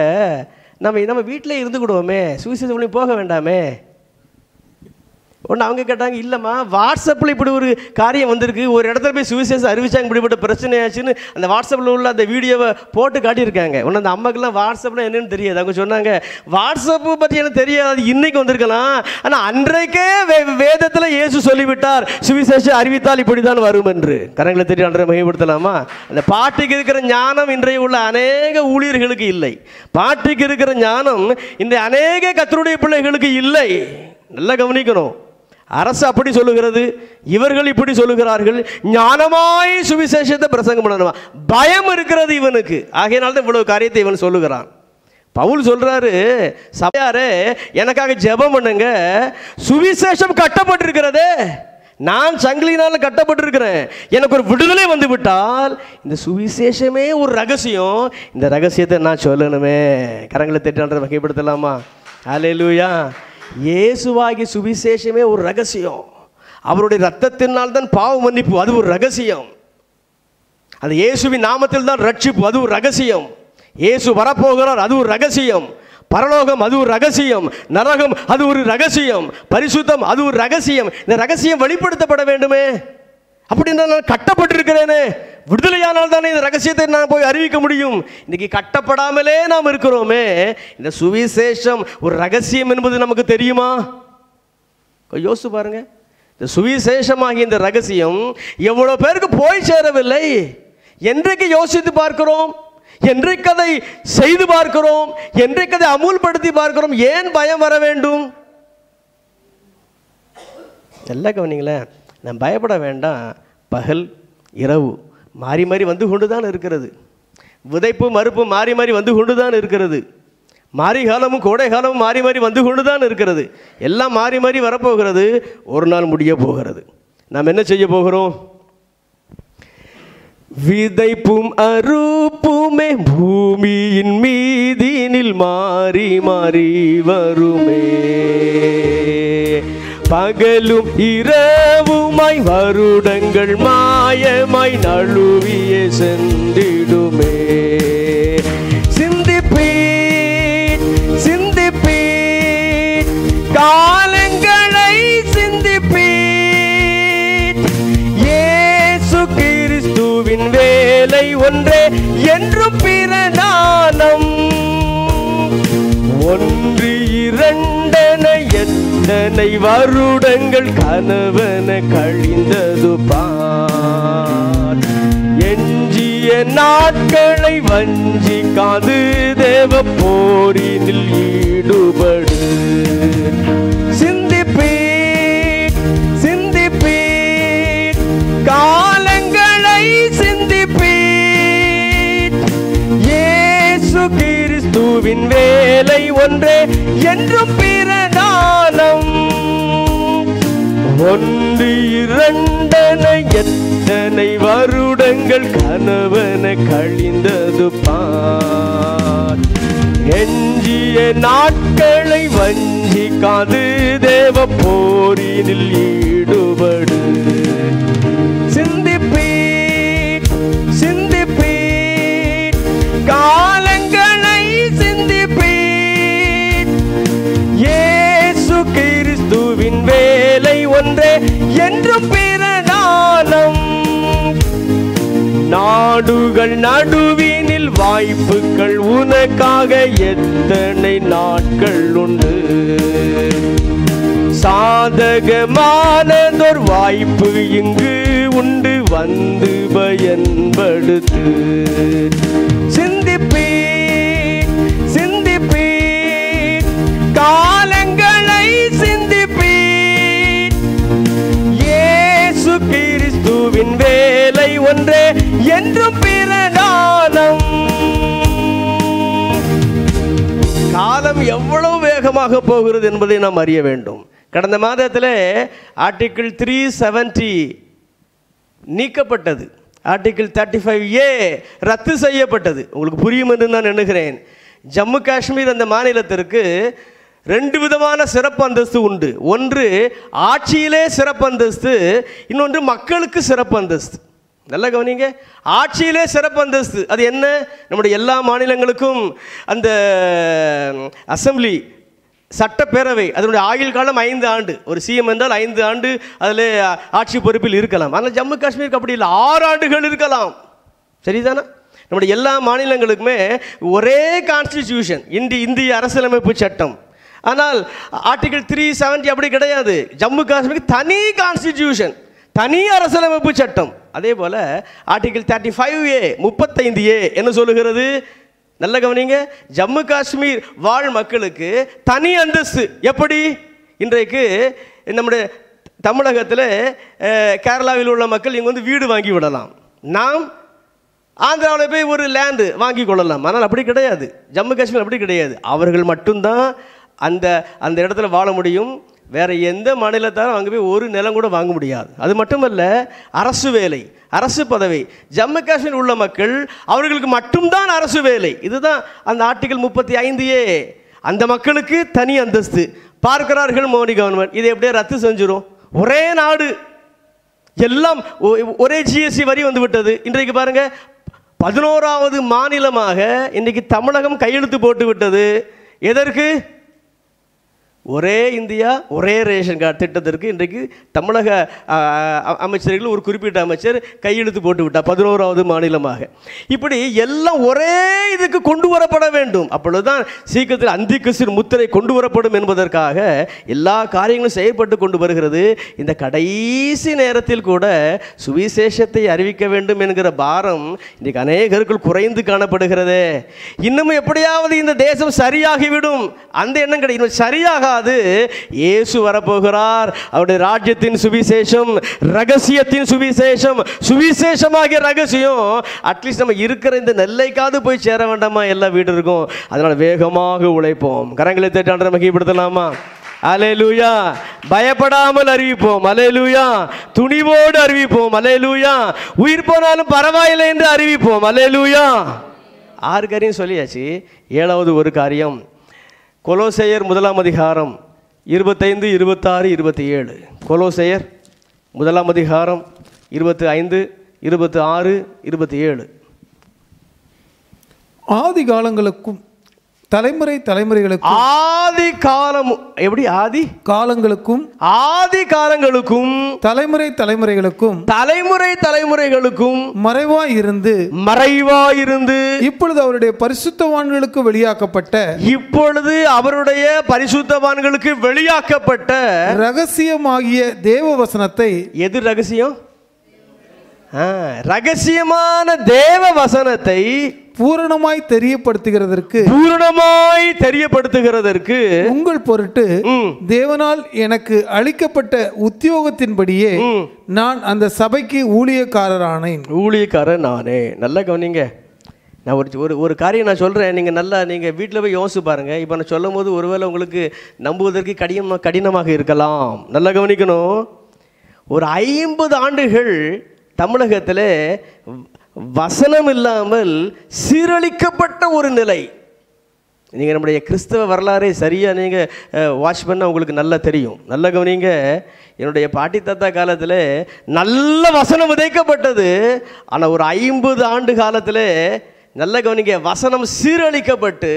நம்ம வீட்டிலே இருந்துக்கிடுவோமே, சுவிசேஷ ஊழியம் போக வேண்டாமே. ஒன்று அவங்க கேட்டாங்க, இல்லைம்மா வாட்ஸ்அப்பில் இப்படி ஒரு காரியம் வந்திருக்கு, ஒரு இடத்துல போய் சுவிசேஷம் அறிவிச்சாங்க, இப்படிப்பட்ட பிரச்சனையாச்சுன்னு அந்த வாட்ஸ்அப்பில் உள்ள அந்த வீடியோவை போட்டு காட்டியிருக்காங்க. ஒன்று அந்த அம்மாக்கெல்லாம் வாட்ஸ்அப்பில் என்னென்னு தெரியாது. அவங்க சொன்னாங்க, வாட்ஸ்அப்பு பற்றி எனக்கு தெரியாது, இன்றைக்கி வந்திருக்கலாம், ஆனால் அன்றைக்கே வேதத்தில் இயேசு சொல்லிவிட்டார், சுவிசேஷம் அறிவித்தால் இப்படி தான் வரும் என்று. கரங்களை தெரியும் அன்றைய மையப்படுத்தலாமா? அந்த பாட்டிக்கு இருக்கிற ஞானம் இன்றைய உள்ள அநேக ஊழியர்களுக்கு இல்லை. பாட்டிக்கு இருக்கிற ஞானம் இந்த அநேக கர்த்தருடைய பிள்ளைகளுக்கு இல்லை. நல்லா கவனிக்கணும். அரசு அப்படி சொல்லுகிறது, இவர்கள் இப்படி சொல்லுகிறார்கள். ஞானமாய் சுவிசேஷத்தை பிரசங்கம் பண்ணணுமா? பயம் இருக்கிறது இவனுக்கு. ஆகையினால்தான் இவ்வளவு காரியத்தை இவன் சொல்லுகிறான். பவுல் சொல்றாரு, சபையாரே எனக்காக ஜெபம் பண்ணுங்க, சுவிசேஷம் கட்டப்பட்டிருக்கிறதே, நான் சங்கிலினால் கட்டப்பட்டிருக்கிறேன், எனக்கு ஒரு விடுதலை வந்து விட்டால் இந்த சுவிசேஷமே ஒரு ரகசியம், இந்த ரகசியத்தை நான் சொல்லணுமே. கரங்களை தட்டி வகைப்படுத்தலாமா? அல்லேலூயா. இயேசுவாகிய சுவிசேஷமே ஒரு ரகசியம். அவருடைய ரத்தத்தினால் தான் பாவ மன்னிப்பு, அது ஒரு ரகசியம். அது இயேசுவின் நாமத்தில் தான் ரட்சிப்பு, அது ஒரு ரகசியம். இயேசு வரப்போகிறார், அது ஒரு ரகசியம். பரலோகம் அது ஒரு ரகசியம், நரகம் அது ஒரு ரகசியம், பரிசுத்தம் அது ஒரு ரகசியம். இந்த ரகசியம் வெளிப்படுத்தப்பட வேண்டுமே. அப்படின்னா நான் கட்டப்பட்டிருக்கிறேனே, விடுதலையானால் தானே இந்த ரகசியத்தை நான் போய் அறிவிக்க முடியும். இன்னைக்கு கட்டப்படாமலே நாம் இருக்கிறோமே. இந்த சுவிசேஷம் ஒரு ரகசியம் என்பது நமக்கு தெரியுமா? யோசிச்சு பாருங்க. இந்த சுவிசேஷமாகிய இந்த ரகசியம் எவ்வளவு பேருக்கு போய் சேரவில்லை. என்றைக்கு யோசித்து பார்க்கிறோம், என்றைக்கு அதை செய்து பார்க்கிறோம், என்றைக்கு அதை அமுல்படுத்தி பார்க்கிறோம். ஏன் பயம் வர வேண்டும்? நல்லா கவனிங்களேன். நான் பயப்பட வேண்டாம். பகல் இரவு மாறி மாறி வந்து கொண்டு தான் இருக்கிறது. விதைப்பு மறுப்பு மாறி மாறி வந்து கொண்டு தான் இருக்கிறது. மாறி காலமும் கோடை காலமும் மாறி மாறி வந்து கொண்டு தான் இருக்கிறது. எல்லாம் மாறி மாறி வரப்போகிறது. ஒரு நாள் முடிய போகிறது. நாம் என்ன செய்ய போகிறோம்? விதைப்பும் அறுப்புமே பூமியின் மீதினில் மாறி மாறி வருமே. பகலும் இரவுமாய் வருடங்கள் மாயமாய் நழுவியே சென்றிடுமே. சிந்திப்பீர் சிந்திப்பீர் காலங்களை சிந்திப்பீர். இயேசு கிறிஸ்துவின் வேலை ஒன்றே என்றும் பிரதானம். ஒன்று இரண்டென எத்தனை வருடங்கள் கனவென கழிந்தது பார். எஞ்சிய நாட்களை வஞ்சிக்காது தேவ போரினில் ஈடுபடு. சிந்திப்பீர் சிந்திப்பீர் காலங்களை சிந்திப்பீர். இயேசு கிறிஸ்துவின் வேலை ஒன்றே என்றும் பிரதானம். ஒன்று இரண்டென எத்தனை வருடங்கள் கனவென கழிந்தது பார். எஞ்சிய நாட்களை வஞ்சிக்காது தேவ போரினில் ஈடுபடு. சிந்திப்பீர் சிந்திப்பீர் காலங்களை பாடுகள் நடுவினில் வாய்ப்புகள் உனக்காக எத்தனை நாட்கள் உண்டு. சாதகமானதோர் வாய்ப்பு இங்கு உண்டு, வந்து பயன்படுத்து. சிந்திப்பீர் சிந்திப்பீர் காலங்களை சிந்திப்பீர். இயேசு கிறிஸ்துவின் வேலை ஒன்றே என்றும் பிரதானம். காலம் எவ்வளவு வேகமாக போகிறது என்பதை நாம் அறிய வேண்டும். கடந்த மாதத்தில் ஆர்டிகிள் 370 நீக்கப்பட்டது. ஆர்டிகிள் 35A ரத்து செய்யப்பட்டது. உங்களுக்கு புரியும் என்று நான் எண்ணுகிறேன். ஜம்மு காஷ்மீர் அந்த மாநிலத்திற்கு 2 விதமான சிறப்பு அந்தஸ்து உண்டு. ஒன்று ஆட்சியிலே சிறப்பு அந்தஸ்து, இன்னொன்று மக்களுக்கு சிறப்பு அந்தஸ்து. நல்லா கவனிங்க, ஆட்சியிலே சிறப்பு அந்தஸ்து அது என்ன? நம்முடைய எல்லா மாநிலங்களுக்கும் அந்த அசம்பிளி சட்டப்பேரவை அதனுடைய ஆயுள் காலம் 5 ஆண்டு. ஒரு சிஎம் என்றால் 5 ஆண்டு அதில் ஆட்சி பொறுப்பில் இருக்கலாம். ஆனால் ஜம்மு காஷ்மீருக்கு அப்படி இல்லை, 6 ஆண்டுகள் இருக்கலாம். சரிதானா? நம்முடைய எல்லா மாநிலங்களுக்குமே ஒரே கான்ஸ்டிடியூஷன், இந்திய அரசியலமைப்பு சட்டம். ஆனால் ஆர்டிகிள் 370 அப்படி கிடையாது. ஜம்மு காஷ்மீருக்கு தனி கான்ஸ்டிடியூஷன், தனி அரசியலமைப்பு சட்டம். அதே போல ஆர்டிகிள் 35A 35A என்ன சொல்லுகிறது? நல்ல கவனிங்க, ஜம்மு காஷ்மீர் வாழ் மக்களுக்கு தனி அந்தஸ்து. எப்படி? இன்றைக்கு நம்முடைய தமிழகத்தில் கேரளாவில் உள்ள மக்கள் இங்கே வந்து வீடு வாங்கி விடலாம், நாம் ஆந்திராவில் போய் ஒரு லேண்டு வாங்கி கொள்ளலாம். ஆனால் அப்படி கிடையாது. ஜம்மு காஷ்மீர் அப்படி கிடையாது. அவர்கள் மட்டும்தான் அந்த அந்த இடத்துல வாழ முடியும். வேறு எந்த மாநிலத்தாரும் அங்கே போய் ஒரு நிலம் கூட வாங்க முடியாது. அது மட்டுமல்ல, அரசு வேலை, அரசு பதவி ஜம்மு காஷ்மீர் உள்ள மக்கள் அவர்களுக்கு மட்டும்தான் அரசு வேலை. இதுதான் அந்த ஆர்டிகிள் 35A. அந்த மக்களுக்கு தனி அந்தஸ்து பார்க்கிறார்கள் மோடி கவர்மெண்ட். இதை எப்படியே ரத்து செஞ்சிடும். ஒரே நாடு, எல்லாம் ஒரே ஜிஎஸ்டி வரி வந்து விட்டது. இன்றைக்கு பாருங்க, 11வது மாநிலமாக இன்றைக்கு தமிழகம் கையெழுத்து போட்டு விட்டது. எதற்கு? ஒரே இந்தியா ஒரே ரேஷன் கார்டு திட்டத்திற்கு இன்றைக்கு தமிழக அமைச்சர்கள் ஒரு குறிப்பிட்ட அமைச்சர் கையெழுத்து போட்டு விட்டார், 11வது மாநிலமாக. இப்படி எல்லாம் ஒரே இதுக்கு கொண்டு வரப்பட வேண்டும். அப்பொழுதுதான் சீக்கிரத்தில் அந்திகிறிஸ்து முத்திரை கொண்டு வரப்படும் என்பதற்காக எல்லா காரியங்களும் செயல்பட்டு கொண்டு வருகிறது. இந்த கடைசி நேரத்தில் கூட சுவிசேஷத்தை அறிவிக்க வேண்டும் என்கிற பாரம் இன்றைக்கு அநேகருக்குள் குறைந்து காணப்படுகிறது. இன்னும் எப்படியாவது இந்த தேசம் சரியாகிவிடும் அந்த எண்ணம் கிடையாது. சரியாக இயேசு வரப்போகிறார். அவருடைய ராஜ்யத்தின் சுவிசேஷம், ரகசியத்தின் சுவிசேஷம், சுவிசேஷமாகிய ரகசியம் அட்லீஸ்ட் நம்ம இருக்கிற இந்த நெல்லைக்காவது போய் சேர வேண்டாமா? எல்லா வீடு இருக்கும். அதனால வேகமாக உழைப்போம். கரங்களை தட்டி ஆண்டவரை மகிமைப்படுத்தலாமா? அல்லேலூயா. பயப்படாமல் அறிவிப்போம். அல்லேலூயா. துணிவோடு அறிவிப்போம். அல்லேலூயா. உயிர் போனாலும் பரவாயில்லை என்று அறிவிப்போம். அல்லேலூயா. 6 காரியம் சொல்லியாச்சு. 7வது ஒரு காரியம், கொலோசையர் 1ஆம் அதிகாரம் 25, 26, 27. கொலோசையர் 1ஆம் அதிகாரம் 25, 26, 27. ஆதி காலங்களுக்கும் தலைமுறை தலைமுறைகளுக்கும், ஆதி காலம் எப்படி? ஆதி காலங்களுக்கும், ஆதி காலங்களுக்கும், தலைமுறை தலைமுறைகளுக்கும், தலைமுறை தலைமுறைகளுக்கும் மறைவாய் இருந்து இப்பொழுது அவருடைய பரிசுத்தவான்களுக்கு வெளியாக்கப்பட்ட, இப்பொழுது அவருடைய பரிசுத்தவான்களுக்கு வெளியாக்கப்பட்ட ரகசியமாகிய தேவ வசனத்தை. எது ரகசியம்? ரகசியமான தேவ வசனத்தை பூரணமாய் தெரியப்படுத்துகிறதற்கு உங்கள் பொருட்டு தேவனால் எனக்கு அளிக்கப்பட்ட உத்தியோகத்தின்படியே நான் அந்த சபைக்கு ஊழியக்காரன் நானே. நல்லா கவனிங்க. நான் ஒரு காரியம் நான் சொல்கிறேன், நீங்கள் வீட்டில் போய் யோசிச்சு பாருங்கள். இப்போ நான் சொல்லும் போது ஒருவேளை உங்களுக்கு நம்புவதற்கு கடினமாக இருக்கலாம். நல்லா கவனிக்கணும். ஒரு 50 ஆண்டுகள் தமிழகத்தில் வசனம் இல்லாமல் சீரழிக்கப்பட்ட ஒரு நிலை. நீங்கள் நம்முடைய கிறிஸ்தவ வரலாறை சரியாக நீங்கள் வாட்ச் பண்ணால் உங்களுக்கு நல்லா தெரியும். நல்ல கவனிங்க. என்னுடைய பாட்டி தாத்தா காலத்தில் நல்ல வசனம் விதைக்கப்பட்டது. ஆனால் ஒரு 50 ஆண்டு காலத்தில் நல்ல கவனிங்க, வசனம் சீரழிக்கப்பட்டு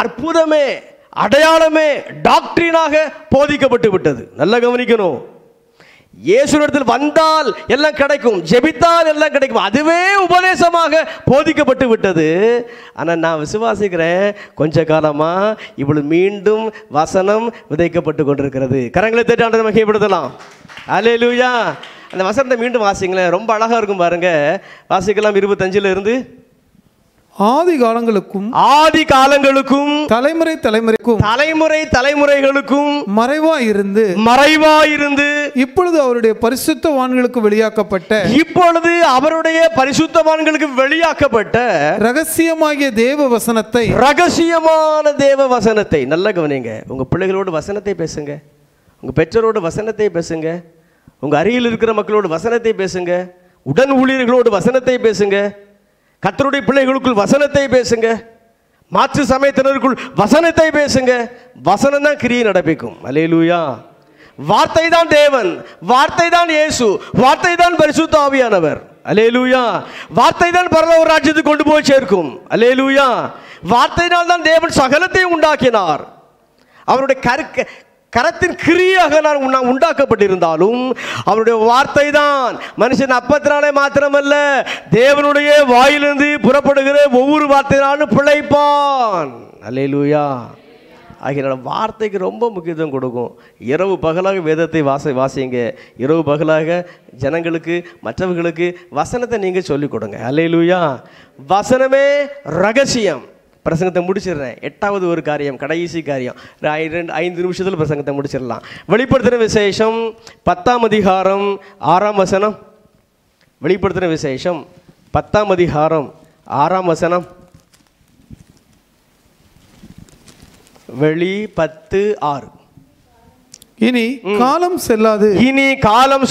அற்புதமே அடையாளமே டாக்டரினாக போதிக்கப்பட்டு விட்டது. நல்லா கவனிக்கணும். இயேசுவிடத்தில் வந்தால் எல்லாம் கிடைக்கும், ஜெபித்தால் எல்லாம் கிடைக்கும், அதுவே உபதேசமாக போதிக்கப்பட்டு விட்டது. ஆனால் நான் விசுவாசிக்கிறேன், கொஞ்ச காலமாக இப்பொழுது மீண்டும் வசனம் விதைக்கப்பட்டு கொண்டிருக்கிறது. கரங்களை தட்டி ஆண்டவரை மகிமைப்படுத்தலாம். அல்லேலூயா. அந்த வசனத்தை மீண்டும் வாசிங்களேன், ரொம்ப அழகாக இருக்கும் பாருங்க. வாசிக்கலாம் 25 இருந்து. ஆதி காலங்களுக்கும் தலைமுறை தலைமுறைகளுக்கும் மறைவாயிருந்து இப்பொழுது அவருடைய பரிசுத்தவான்களுக்கு வெளியாக்கப்பட்ட ரகசியமாகிய ரகசியமான தேவ வசனத்தை நல்ல கவனிங்க. உங்க பிள்ளைகளோடு வசனத்தை பேசுங்க, உங்க பெற்றோரோடு வசனத்தை பேசுங்க, உங்க அருகில் இருக்கிற மக்களோடு வசனத்தை பேசுங்க, உடன் ஊழியர்களோடு வசனத்தை பேசுங்க, கர்த்தருடைய பிள்ளைகளுக்குள் வசனத்தை பேசுங்க, மாற்று சமயத்தினருக்குள் வசனத்தை பேசுங்க. வசனம் தான் கிரியை நடப்பிக்கும். அல்லேலூயா. வார்த்தை தான் தேவன், வார்த்தை தான் இயேசு, வார்த்தை தான் பரிசுத்த ஆவியானவர். அல்லேலூயா. வார்த்தை தான் பரலோக ராஜ்யத்துக்கு கொண்டு போய் சேர்க்கும். அல்லேலூயா. வார்த்தையினால் தான் தேவன் சகலத்தையும் உண்டாக்கினார். அவருடைய கரத்தின் கிரியாக நான் உண்டாக்கப்பட்டிருந்தாலும் அவருடைய வார்த்தை தான் மனுஷன் அப்பத்தினாலே மாத்திரமல்ல, தேவனுடைய வாயிலிருந்து புறப்படுகிற ஒவ்வொரு வார்த்தையினாலும் பிழைப்பான். அல்லேலூயா. ஆகிய வார்த்தைக்கு ரொம்ப முக்கியத்துவம் கொடுக்கும். இரவு பகலாக வேதத்தை வாசிங்க, இரவு பகலாக ஜனங்களுக்கு மற்றவர்களுக்கு வசனத்தை நீங்கள் சொல்லிக் கொடுங்க. அல்லேலூயா. வசனமே ரகசியம். பிரசங்கத்தை முடிச்சிடுறேன். 8வது ஒரு காரியம், கடைசி காரியம், 5 நிமிஷத்தில் பிரசங்கத்தை முடிச்சிடலாம். வெளிப்படுத்தின விசேஷம் 10ஆம் அதிகாரம் 6ஆம் வசனம். வெளிப்படுத்தின விசேஷம் 10ஆம் அதிகாரம் 6ஆம் வசனம். வெளி 10:6. இனி காலம்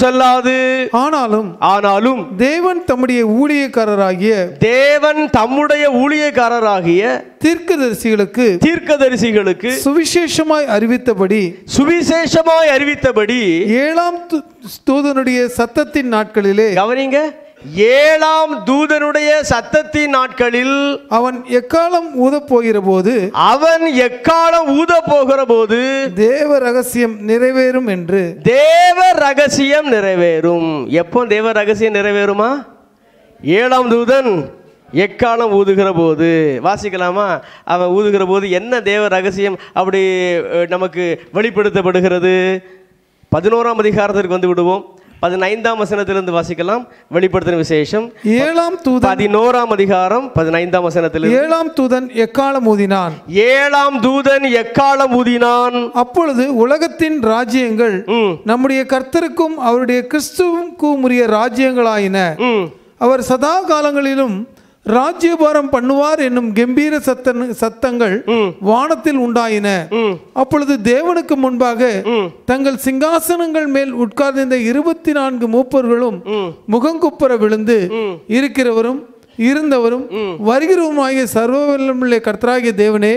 செல்லாது, ஆனாலும் தேவன் தம்முடைய ஊழியக்காரராகிய தீர்க்கதரிசிகளுக்கு சுவிசேஷமாய் அறிவித்தபடி 7ஆம் தூதனுடைய சத்தத்தின் நாட்களிலே, கவனிங்க, 7ஆம் தூதனுடைய சத்தத்தின் நாட்களில் அவன் எக்காலம் ஊதப் போகிற போது தேவ ரகசியம் நிறைவேறும் என்று. தேவ ரகசியம் நிறைவேறும். எப்போ தேவ ரகசியம் நிறைவேறுமா? 7ஆம் தூதன் எக்காலம் ஊதுகிற போது. வாசிக்கலாமா? அவன் ஊதுகிற போது என்ன தேவ ரகசியம் அப்படி நமக்கு வெளிப்படுத்தப்படுகிறது? 11ஆம் அதிகாரத்திற்கு வந்து விடுவோம். 15ஆம் வசனத்திலிருந்து வாசிக்கலாம். வெளிப்படுத்தின விசேஷம் 7ஆம் தூதன் 11ஆம் அதிகாரம் 15ஆம் வசனத்தில் 7ஆம் தூதன் எக்காலம் ஊதினான். அப்பொழுது உலகத்தின் ராஜ்யங்கள் நம்முடைய கர்த்தருக்கும் அவருடைய கிறிஸ்துவுக்கும் உரிய ராஜ்யங்களாயின. அவர் சதா காலங்களிலும் ராஜ்யபாரம் பண்ணுவார் என்னும் கம்பீர சத்தங்கள் வானத்தில் உண்டாயின. அப்பொழுது தேவனுக்கு முன்பாக தங்கள் சிங்காசனங்கள் மேல் உட்கார்ந்திருந்த 24 மூப்பர்களும் முகங்குப்புற விழுந்து, இருக்கிறவரும் இருந்தவரும் வருகிறவருமாகிய சர்வவல்லமையுள்ள கர்த்தராகிய தேவனே,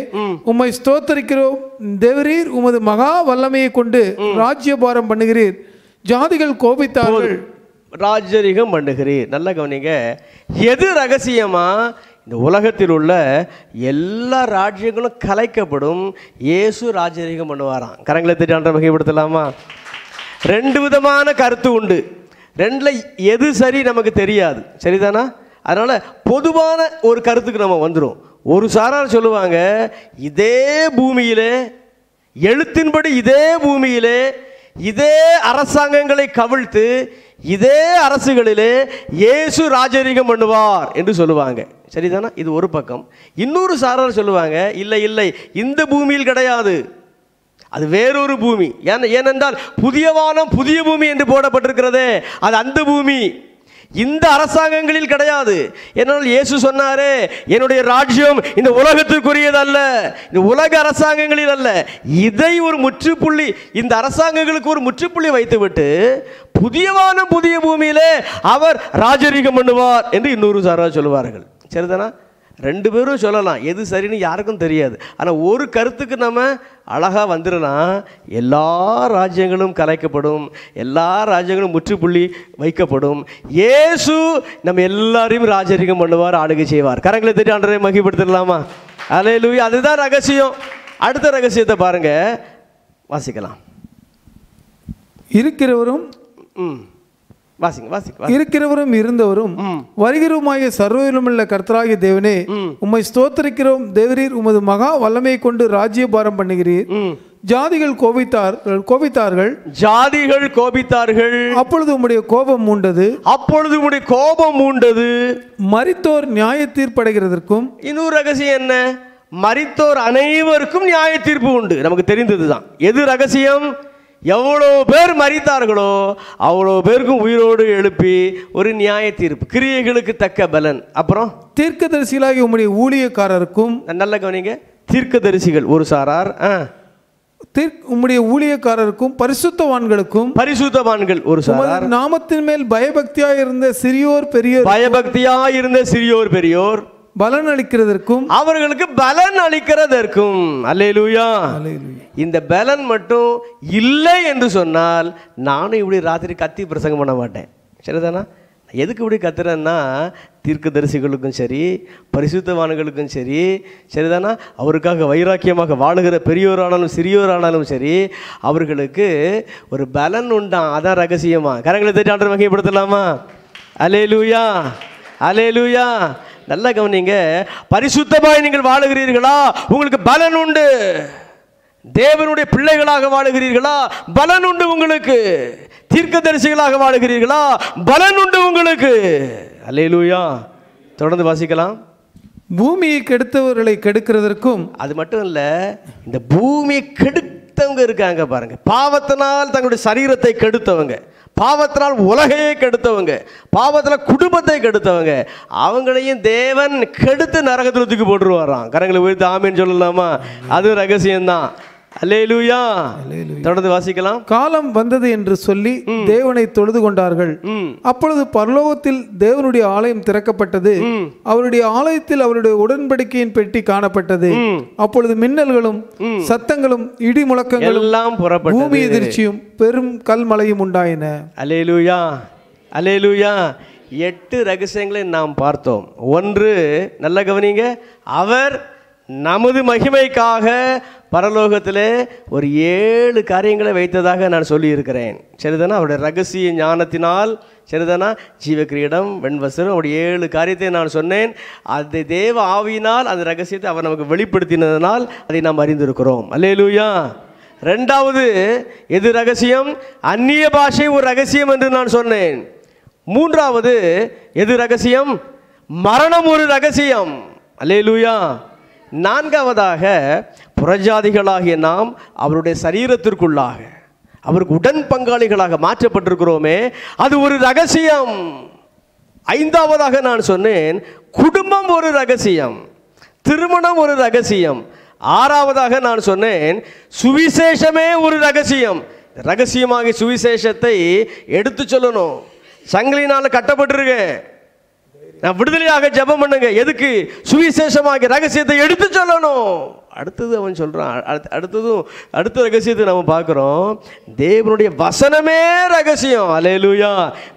உம்மை ஸ்தோத்தரிக்கிறோம். தேவரீர் உமது மகா வல்லமையை கொண்டு ராஜ்யபாரம் பண்ணுகிறீர். ஜாதிகள் கோபித்தார்கள், ராஜரிகம் பண்ணுகிறீர். நல்ல கவனிங்க. எது ரகசியமா? இந்த உலகத்தில் உள்ள எல்லா ராஜ்யங்களும் கலைக்கப்படும். இயேசு ராஜரிகம் பண்ணுவாராம். கரங்களை தட்டி ஆண்டவரை மகிமைப்படுத்தலாமா? 2 விதமான கருத்து உண்டு. 2ல எது சரி நமக்கு தெரியாது, சரிதானா? அதனால பொதுவான ஒரு கருத்துக்கு நம்ம வந்துடும். ஒரு சாரார் சொல்லுவாங்க, இதே பூமியிலே, எழுத்தின்படி இதே பூமியிலே இதே அரசாங்கங்களை கவிழ்த்து இதே அரசுகளிலே இயேசு ராஜரிகம் பண்ணுவார் என்று சொல்லுவாங்க, சரிதானா? இது ஒரு பக்கம். இன்னொரு சாரார் சொல்லுவாங்க, இல்லை இல்லை, இந்த பூமியில் கிடையாது, அது வேறொரு பூமி. ஏனென்றால் புதிய வானம் புதிய பூமி என்று போடப்பட்டிருக்கிறதே, அது அந்த பூமி, இந்த அரசாங்கங்களில் கிடையாது. என்னால் இயேசு சொன்னாரே, என்னுடைய ராஜ்யம் இந்த உலகத்துக்குரியது அல்ல, இந்த உலக அரசாங்கங்களில் அல்ல. இதை ஒரு முற்றுப்புள்ளி, இந்த அரசாங்கங்களுக்கு ஒரு முற்றுப்புள்ளி வைத்துவிட்டு புதிய வானம் புதிய பூமியிலே அவர் ராஜரிகம் பண்ணுவார் என்று இன்னொரு சாரார் சொல்லுவார்கள், சரிதானா? 2 பேரும் சொல்லலாம், எது சரின்னு யாருக்கும் தெரியாது. ஆனால் ஒரு கருத்துக்கு நம்ம அழகாக வந்துடலாம். எல்லா ராஜ்யங்களும் கலைக்கப்படும், எல்லா ராஜ்யங்களும் முற்றுப்புள்ளி வைக்கப்படும். இயேசு நம்ம எல்லாரையும் ராஜரிகம் பண்ணுவார், ஆளுகை செய்வார். கரங்களை தட்டி ஆண்டவரை மகிமைப்படுத்தலாமா? அல்லேலூயா. அதுதான் ரகசியம். அடுத்த ரகசியத்தை பாருங்க, வாசிக்கலாம். இருக்கிறவரும் இருக்கிறவரும் இருந்தவரும் வருகிறவுமாகிய சர்வவல்லமையுள்ள கர்த்தராகிய தேவனே, உம்மை ஸ்தோத்திரிக்கிறோம். தேவரீர் உமது மகா வல்லமையை கொண்டு ராஜ்யபாரம் பண்ணுகிறீர். ஜாதிகள் கோபித்தார்கள். அப்பொழுது உம்முடைய கோபம் மூண்டது. மரித்தோர் நியாய தீர்ப்படைகிறதற்கும். இன்னொரு ரகசியம் என்ன? மரித்தோர் அனைவருக்கும் நியாய தீர்ப்பு உண்டு. நமக்கு தெரிந்ததுதான். எது ரகசியம்? எவ்வளவு பேர் மரித்தார்களோ அவ்வளோ பேருக்கும் உயிரோடு எழுப்பி ஒரு நியாய தீர்ப்பு, கிரியைகளுக்கு தக்க பலன். அப்புறம் தீர்க்கதரிசிகளாகி உம்முடைய ஊழியக்காரருக்கும். நல்ல கவனிங்க, தீர்க்கதரிசிகள் ஒரு சாரார், உம்முடைய ஊழியக்காரருக்கும் பரிசுத்தவான்களுக்கும். பரிசுத்தவான்கள் ஒரு சாரார். நாமத்தின் மேல் பயபக்தியாயிருந்த சிறியோர் பெரியோர் பலன் அளிக்கிறதற்கும், அவர்களுக்கு பலன் அளிக்கிறதற்கும். அல்லேலூயா. இந்த பலன் மட்டும் இல்லை என்று சொன்னால் நானும் இப்படி ராத்திரி கத்தி பிரசங்கம் பண்ண மாட்டேன். சரிதானா? எதுக்கு இப்படி கத்துறேன்னா, தீர்க்கதரிசிகளுக்கும் சரி, பரிசுத்தவான்களுக்கும் சரி, சரிதானா, அவருக்காக வைராக்கியமாக வாழுகிற பெரியோரானாலும் சிறியோரானாலும் சரி, அவர்களுக்கு ஒரு பலன் உண்டாம். அதான் ரகசியமா. கரங்களை தட்டி ஆண்டவரை மகிமைப்படுத்தலாமா? அல்லேலூயா, அல்லேலூயா. நல்ல கவனிங்க, பரிசுத்தமாய் நீங்கள் வாழுகிறீர்களா? உங்களுக்கு பலன் உண்டு. தேவனுடைய பிள்ளைகளாக வாழுகிறீர்களா? பலன் உண்டு உங்களுக்கு. தீர்க்கதரிசிகளாக வாழுகிறீர்களா? பலன் உண்டு உங்களுக்கு. அல்லேலூயா. தொடர்ந்து வாசிக்கலாம். பூமியை கெடுத்தவர்களை கெடுக்கிறதற்கும். அது மட்டும் இல்ல, இந்த பூமியை கெடுத்தவங்க இருக்காங்க பாருங்க. பாவத்தினால் தங்களுடைய சரீரத்தை கெடுத்தவங்க, பாவத்தினால் உலகையே கெடுத்தவங்க, பாவத்தில் குடும்பத்தை கெடுத்தவங்க, அவங்களையும் தேவன் கெடுத்து நரகத்தில் தூக்கி போட்டுருவாராம். கரங்களை உயர்த்தி ஆமேன்னு சொல்லலாமா? அது ரகசியம்தான். அல்லேலூயா. தொடர்ந்து வாசிக்கலாம். காலம் வந்தது என்று சொல்லி தேவனை தொழுது கொண்டார்கள். அப்பொழுது பரலோகத்தில் தேவனுடைய ஆலயம் திறக்கப்பட்டது. அவருடைய ஆலயத்தில் அவருடைய உடன்படிக்கையின் பெட்டி காணப்பட்டது. அப்பொழுது மின்னல்களும் சத்தங்களும் இடி முழக்கங்களும் எல்லாம் புறப்பட்டது. பூமி எதிர்ச்சியும் பெரும் கல்மழையும் உண்டாயின. அல்லேலூயா, அல்லேலூயா. 8 ரகசியங்களை நாம் பார்த்தோம். ஒன்று, நல்ல கவனிங்க, அவர் நமது மகிமைக்காக பரலோகத்திலே ஒரு 7 காரியங்களை வைத்ததாக நான் சொல்லியிருக்கிறேன். சரிதானா? அவருடைய ரகசிய ஞானத்தினால், சரிதானா, ஜீவக்கிரீடம், வெண்வஸ்திரம், அவருடைய 7 காரியத்தை நான் சொன்னேன். அது தேவ ஆவியினால் அந்த ரகசியத்தை அவர் நமக்கு வெளிப்படுத்தினதனால் அதை நாம் அறிந்திருக்கிறோம். அல்லேலூயா. 2வது எது ரகசியம்? அந்நிய பாஷை ஒரு ரகசியம் என்று நான் சொன்னேன். 3வது எது ரகசியம்? மரணம் ஒரு ரகசியம். அல்லேலூயா. 4வதாக புறஜாதிகளாகிய நாம் அவருடைய சரீரத்திற்குள்ளாக அவருக்கு உடன் பங்காளிகளாக மாற்றப்பட்டிருக்கிறோமே, அது ஒரு ரகசியம். 5வதாக நான் சொன்னேன், குடும்பம் ஒரு ரகசியம், திருமணம் ஒரு ரகசியம். 6வதாக நான் சொன்னேன், சுவிசேஷமே ஒரு ரகசியம். ரகசியமாக சுவிசேஷத்தை எடுத்து சொல்லணும். சங்கிலினால் கட்டப்பட்டிருக்கேன், நான் விடுதலையாக ஜெபம் பண்ணுங்க. எதுக்கு? சுவிசேஷமாக ரகசியத்தை எடுத்து சொல்லணும். அடுத்தது அவன் சொல்றான். அடுத்த ரகசியத்தை நம்ம பார்க்குறோம். தேவனுடைய வசனமே ரகசியம். அல்லேலூயா.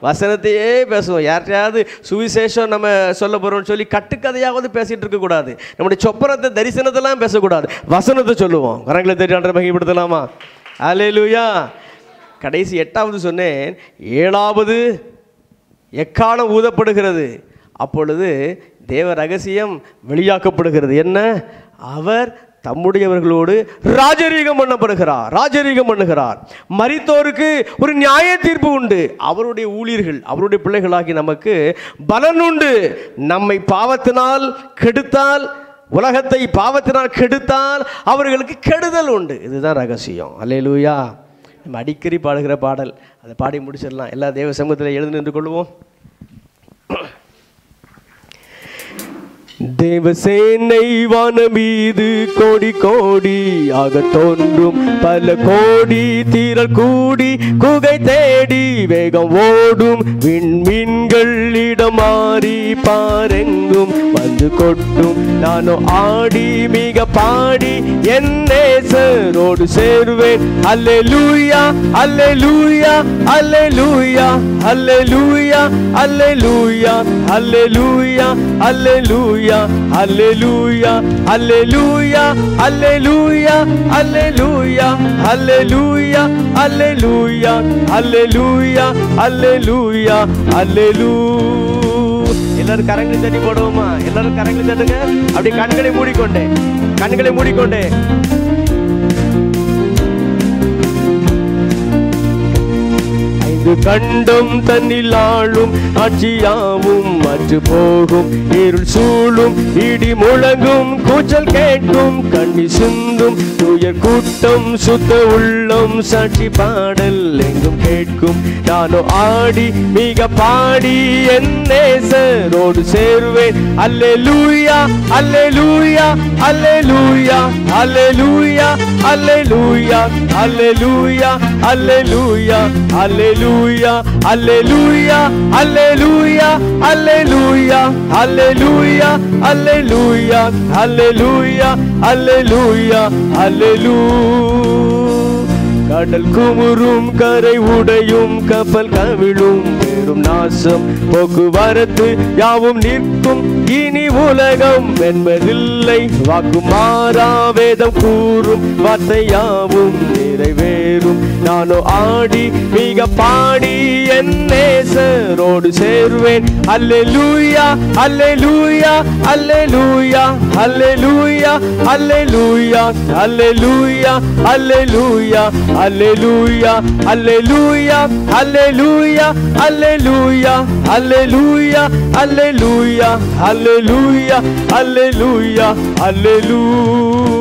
வசனத்தையே பேசுவோம். யார்கிட்டையாவது சுவிசேஷம் நம்ம சொல்ல போகிறோம்னு சொல்லி கட்டுக்கதையாவது பேசிகிட்டு இருக்கக்கூடாது. நம்முடைய சொப்பனத்தை தரிசனத்தெல்லாம் பேசக்கூடாது. வசனத்தை சொல்லுவோம். கரங்களை தட்டி ஆண்டவரை மகிமைப்படுத்தலாமா? அல்லேலூயா. கடைசி 8வது சொன்னேன், 7வது எக்காலம் ஊதப்படுகிறது. அப்பொழுது தேவ ரகசியம் வெளியாக்கப்படுகிறது. என்ன? அவர் தம்முடையவர்களோடு ராஜரீகம் பண்ணுகிறார். மரித்தோருக்கு ஒரு நியாய தீர்ப்பு உண்டு. அவருடைய ஊழியர்கள், அவருடைய பிள்ளைகளாகி நமக்கு பலன் உண்டு. நம்மை பாவத்தினால் கெடுத்தால், உலகத்தை பாவத்தினால் கெடுத்தால் அவர்களுக்கு கெடுதல் உண்டு. இதுதான் ரகசியம். அல்லேலூயா. நம்ம அடிக்கடி பாடுகிற பாடல், அதை பாடி முடிச்சிடலாம். எல்லா தேவ சமூகத்தில் எழுந்து நின்று கொள்வோம். தேவசேனை வானம் மீது கோடி கோடியாக தோன்றும், பல கோடி தீரல் கூடி குகை தேடி வேகம் ஓடும், விண்மீன்கள் இடம் மாறி பாரெங்கும் வந்து கொட்டும். நானும் ஆடி மிக பாடி என் நேசரோடு சேருவேன். அல்லேலூயா, அல்லேலூயா, அல்லேலூயா, அல்லேலூயா, அல்லேலூயா, அல்லேலூயா, அல்லேலூயா, அல்லேலூயா அல்லேலூயா அல்லேலூயா அல்லேலூயா அல்லேலூயா அல்லேலூயா அல்லேலூயா அல்லேலூயா அல்லேலூயா. எல்லாரும் கரங்களை தட்டி போடுவோமா? எல்லாரும் கரங்களை தட்டுங்க. அப்படி கண்களை மூடிக்கொண்டே, கண்களை மூடிக்கொண்டே. கண்டம் தன்னில் ஆளும் ஆட்சியாவும் மற்ற போகும். இருள் சூழும், இடி முழங்கும், கூச்சல் கேட்கும், கண்ணி சிந்தும் துயர் கூட்டம், சுத்த உள்ளம், சாட்சி பாடல் எங்கும் கேட்கும். நானோ ஆடி மிக பாடி என் நேசரோடு சேர்வேன். அல்லேலூயா அல்லேலூயா அல்லேலூயா அல்லேலூயா அல்லேலூயா அல்லேலூயா அல்லேலூயா அல்லேலூயா அல்லேலூயா அல்லேலூயா அல்லேலூயா அல்லேலூயா அல்லேலூயா அல்லேலூயா அல்லேலூயா அல்லேலூயா. கடல் குமுறும், கரை உடையும், கப்பல் கவிழும், பெரும் நாசம், போக்குவரத்து யாவும் நிற்கும். இனி உலகம் என்பதில்லை, வாக்கு மாறா வேதம் கூறும், வார்த்தை யாவும் நிறைவேறும். நானோ ஆடி மிக பாடி என் நேசரோடு சேர்வேன். அல்லேலூயா அல்லேலூயா அல்லேலூயா அல்லேலூயா அல்லேலூயா அல்லேலூயா அல்லேலூயா அல்லேலூயா அல்லேலூயா அல்லேலூயா அல்லேலூயா அல்லேலூயா அல்லேலூயா அல்லேலூயா அல்லேலூயா அல்லேலூயா.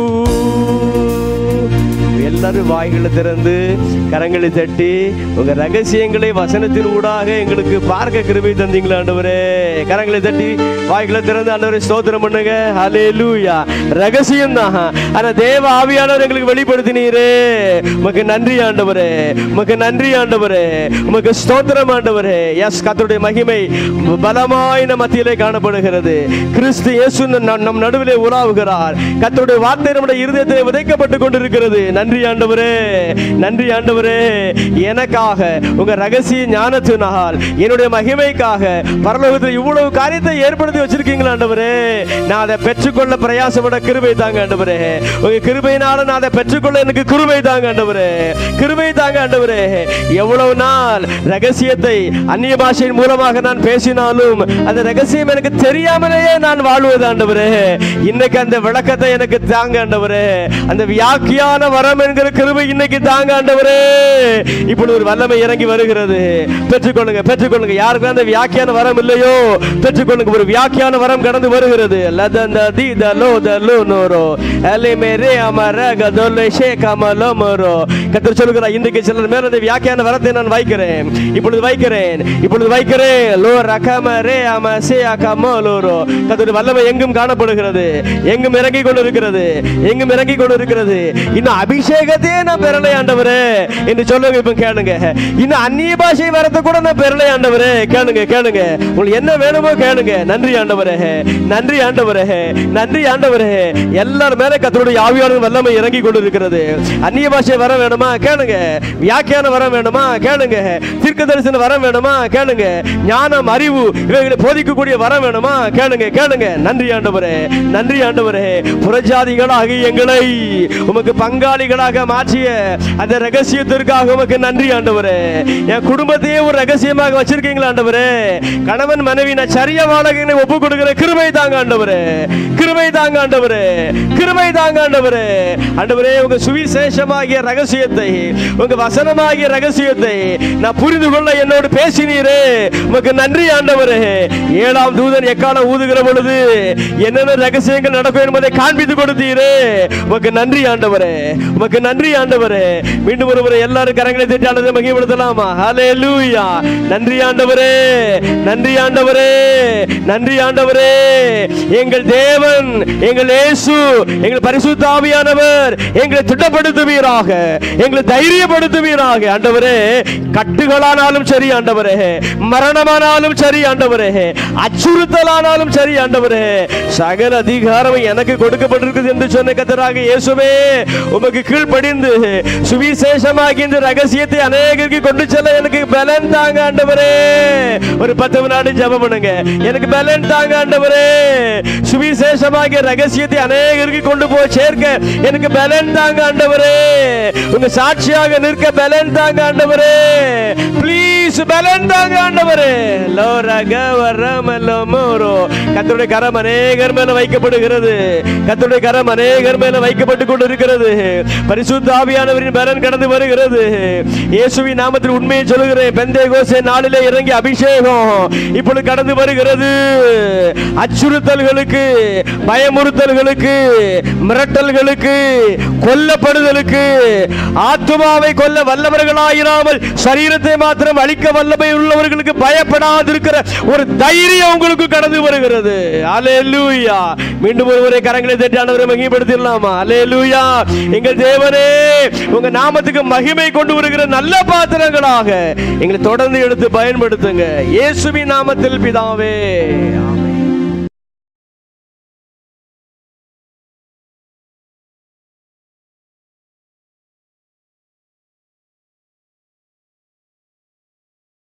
எல்லாரும் வாய்களை திறந்து கரங்களை தட்டி உங்க ரகசியங்களை வசனத்தின் ஊடாக எங்களுக்கு பார்க்க கிருபை தந்தீங்களா ஆண்டவரே. கரங்களை தட்டி வாய்களை திறந்து ஆண்டவரே ஸ்தோத்திரம் பண்ணுங்க. ஹல்லேலூயா. ரகசியம் தான், ஆனா தேவ ஆவியானவர் எங்களுக்கு வெளிப்படுத்தினீரே. உமக்கு நன்றி ஆண்டவரே, உமக்கு நன்றி ஆண்டவரே, உமக்கு ஸ்தோத்திரம் ஆண்டவரே. எஸ், கர்த்தருடைய மகிமை பலமாய் நம் மத்தியிலே காணப்படுகிறது. கிறிஸ்து இயேசு நம் நடுவிலே உலாவுகிறார். கர்த்தருடைய வார்த்தை நம்முடைய இருதயத்திலே விதைக்கப்பட்டு கொண்டிருக்கிறது. நன்றி ஆண்டவரே, நன்றி ஆண்டவரே. எனக்காக உங்க ரகசிய ஞானத்தினால் என்னுடைய மகிமைக்காக பரலோகத்தில் இவ்வளவு காரியத்தை ஏற்படுத்தி வச்சிருக்கீங்களா ஆண்டவரே. நான் அதை பெற்றுக்கொள்ள பிரயாசப்பட கிருபை தாங்க ஆண்டவரே. உங்க கிருபையினால நான் அதை பெற்றுக்கொள்ள எனக்கு கிருபை தாங்க ஆண்டவரே, கிருபை தாங்க ஆண்டவரே. எவ்வளவு நாள் ரகசியத்தை அந்நிய பாஷையின் மூலமாக நான் பேசினாலும் அந்த ரகசியம் எனக்கு தெரியாமலேயே நான் வாழ்வது ஆண்டவரே. இன்னைக்கு அந்த விளக்கத்தை எனக்கு தாங்க ஆண்டவரே. அந்த வியாக்கியான வரம் என்கிற கிருபை இன்னைக்கு தாங்க ஆண்டவரே. இப்படி ஒரு வல்லமை இறங்கி வருகிறது. பெற்றுக்கொள்ளுங்க, பெற்றுக்கொள்ளுங்க. யாருக்கு அந்த வியாக்கியான வரம் இல்லையோ பெற்றுக்கொள்ளுங்க. ஒரு வியாக்கியான வரம் கடந்து வருகிறது. கர்த்தர் சொல்கிறார், இன்றைக்கு சிலர் மேல அந்த வியாக்கியான வரத்தை நான் வைக்கிறேன். இப்பொழுது வைக்கிறேன், இப்பொழுது வைக்கிறேன். கர்த்தருடைய வல்லமை எங்கும் காணப்படுகிறது, எங்கும் இறங்கி கொண்டிருக்கிறது, எங்கும் இறங்கி கொண்டிருக்கிறது. இன்னும் அபிஷேகத்தையே நான் பெறலை ஆண்டவரே என்று சொல்லுங்க. இப்ப கேளுங்க, இன்னும் அந்நிய பாஷை வரத்தை கூட நான் பெறலை ஆண்டவரே. கேளுங்க, கேளுங்க, உங்களுக்கு என்ன வேணுமோ கேளுங்க. நன்றி ஆண்டவரே, நன்றி ஆண்டவரே, நன்றி ஆண்டவரே. எல்லாரும் மேல கர்த்தருடைய ஆவியானவர் வல்லமை இறங்கி கொண்டிருக்கிறது. அந்நிய பாஷை வர வேணுமா கேளுங்க, வியாக்கியான வர வேணுமா கேளுங்க, தீர்க்க தரிசன வர வேணுமா கேளுங்க, ஞானம் அறிவு இவைகளை போதிக்கக்கூடிய வர வேணுமா கேளுங்க, கேளுங்க. நன்றி ஆண்டவரே, நன்றி ஆண்டவரே. புறஜாதிகளாக எங்களை உமக்கு பங்காளிகளாக மாற்றிய அந்த ரகசியத்திற்காக உமக்கு நன்றி ஆண்டவரே. என் குடும்பத்தையே ஒரு ரகசியமாக வச்சிருக்கீங்களா ஆண்டவரே. கணவன் மனைவி நான் சரியா வாழ ஒப்பு கொடுக்கிற கிருபை தாங்க ஆண்டவரே, கிருபை தாங்க ஆண்டவரே, கிருபை தாங்க ஆண்டவரே. ஆண்டவரே, உங்க சுவிசேஷமாகிய ரகசியத்தை, உங்க வசனமாகிய ரகசியத்தை நான் புரிந்து கொள்ள என்னோடு பேசினீரே. உமக்கு நன்றி ஆண்டவரே. 7ஆம் தூதன் எக்காலம் ஊதுகிற பொழுது என்னென்ன ரகசியங்கள் நடக்கும் என்பதை காண்பித்து கொடுத்தீரே. உமக்கு நன்றி ஆண்டவரே, உமக்கு நன்றி ஆண்டவரே. மீண்டும் ஒருமுறை எல்லாரும் கரங்களை தட்டி ஆண்டவரை மகிமைப்படுத்தலாமா? ஹல்லேலூயா. நன்றி ஆண்டவரே, நன்றி ஆண்டவரே, நன்றி ஆண்டவரே. எங்கள் தேவன், எங்கள் இயேசு, எங்கள் பரிசுத்த ஆவியானவர் எங்களை திட்டப்படுத்துவீராக, எங்களை தைரியப்படுத்துவீராக ஆண்டவரே. கட்டுகளானாலும் சரி ஆண்டவரே, மரணமானாலும் சரி ஆண்டவரே, அச்சுறுத்தலானாலும் சரி ஆண்டவரே, சகல அதிகாரம் எனக்கு கொடுக்கப்பட்டிருக்கிறது என்று சொன்ன கர்த்தராகிய இயேசுவே, உமக்கு கீழ்ப்படி கீழ்ப்படிந்து சுவிசேஷமாகி இந்த ரகசியத்தை அநேகருக்கு கொண்டு செல்ல எனக்கு பலன் தாங்க ஆண்டவரே. ஒரு 10 வினாடி ஜெபம் பண்ணுங்க. எனக்கு பலன் தாங்க ஆண்டவரே. சுவிசேஷமாகிய ரகசியத்தை அநேகருக்கு கொண்டு போய் சேர்க்க எனக்கு பலன் தாங்க ஆண்டவரே. உங்க சாட்சியாக நிற்க பலன் தாங்க ஆண்டவரே. ப்ளீஸ் பலன் தாங்க ஆண்டவரே. கர்த்தருடைய கரம் அநேகர் மேல வைக்கப்படுகிறது. கர்த்தருடைய கரம் அநேகர் மேல வைக்கப்பட்டு கொண்டு இருக்கிறது. பரிசுத்த ஆவியானவரின் பலன் கடந்து வருகிறது. இயேசுவின் நாமத்தில் உண்மையை சொல்லுகிறேன். பெந்தேகோஸ்தே நாளிலே இறங்கிய அபிஷேகம் இப்பொழுது கடந்து வருகிறது. அச்சுறுத்தல்களுக்கு, பயமுறுத்தல்களுக்கு, மிரட்டல்களுக்கு, கொல்லப்படுதலுக்கு, ஆத்துமாவை கொல்ல வல்லவர்களாயிராமல் சரீரத்தை மாத்திரம் அழிக்க வல்லமை உள்ளவர்களுக்கு பயப்படாதிருக்கிற ஒரு தைரியம் உங்களுக்கு கடந்து வருகிறது. அல்லேலூயா. மீண்டும் ஒருவரை கரங்களை தட்டி ஆண்டவரை மகிமைப்படுத்திடலாமா? அல்லேலூயா. எங்கள் தேவனே, உங்க நாமத்துக்கு மகிமை கொண்டு வருகிற நல்ல பாத்திரங்களாக எங்களை தொடர்ந்து எடுத்து பயன்படுத்துங்க. இயேசுவின் நாமத்தில் பிதாவே.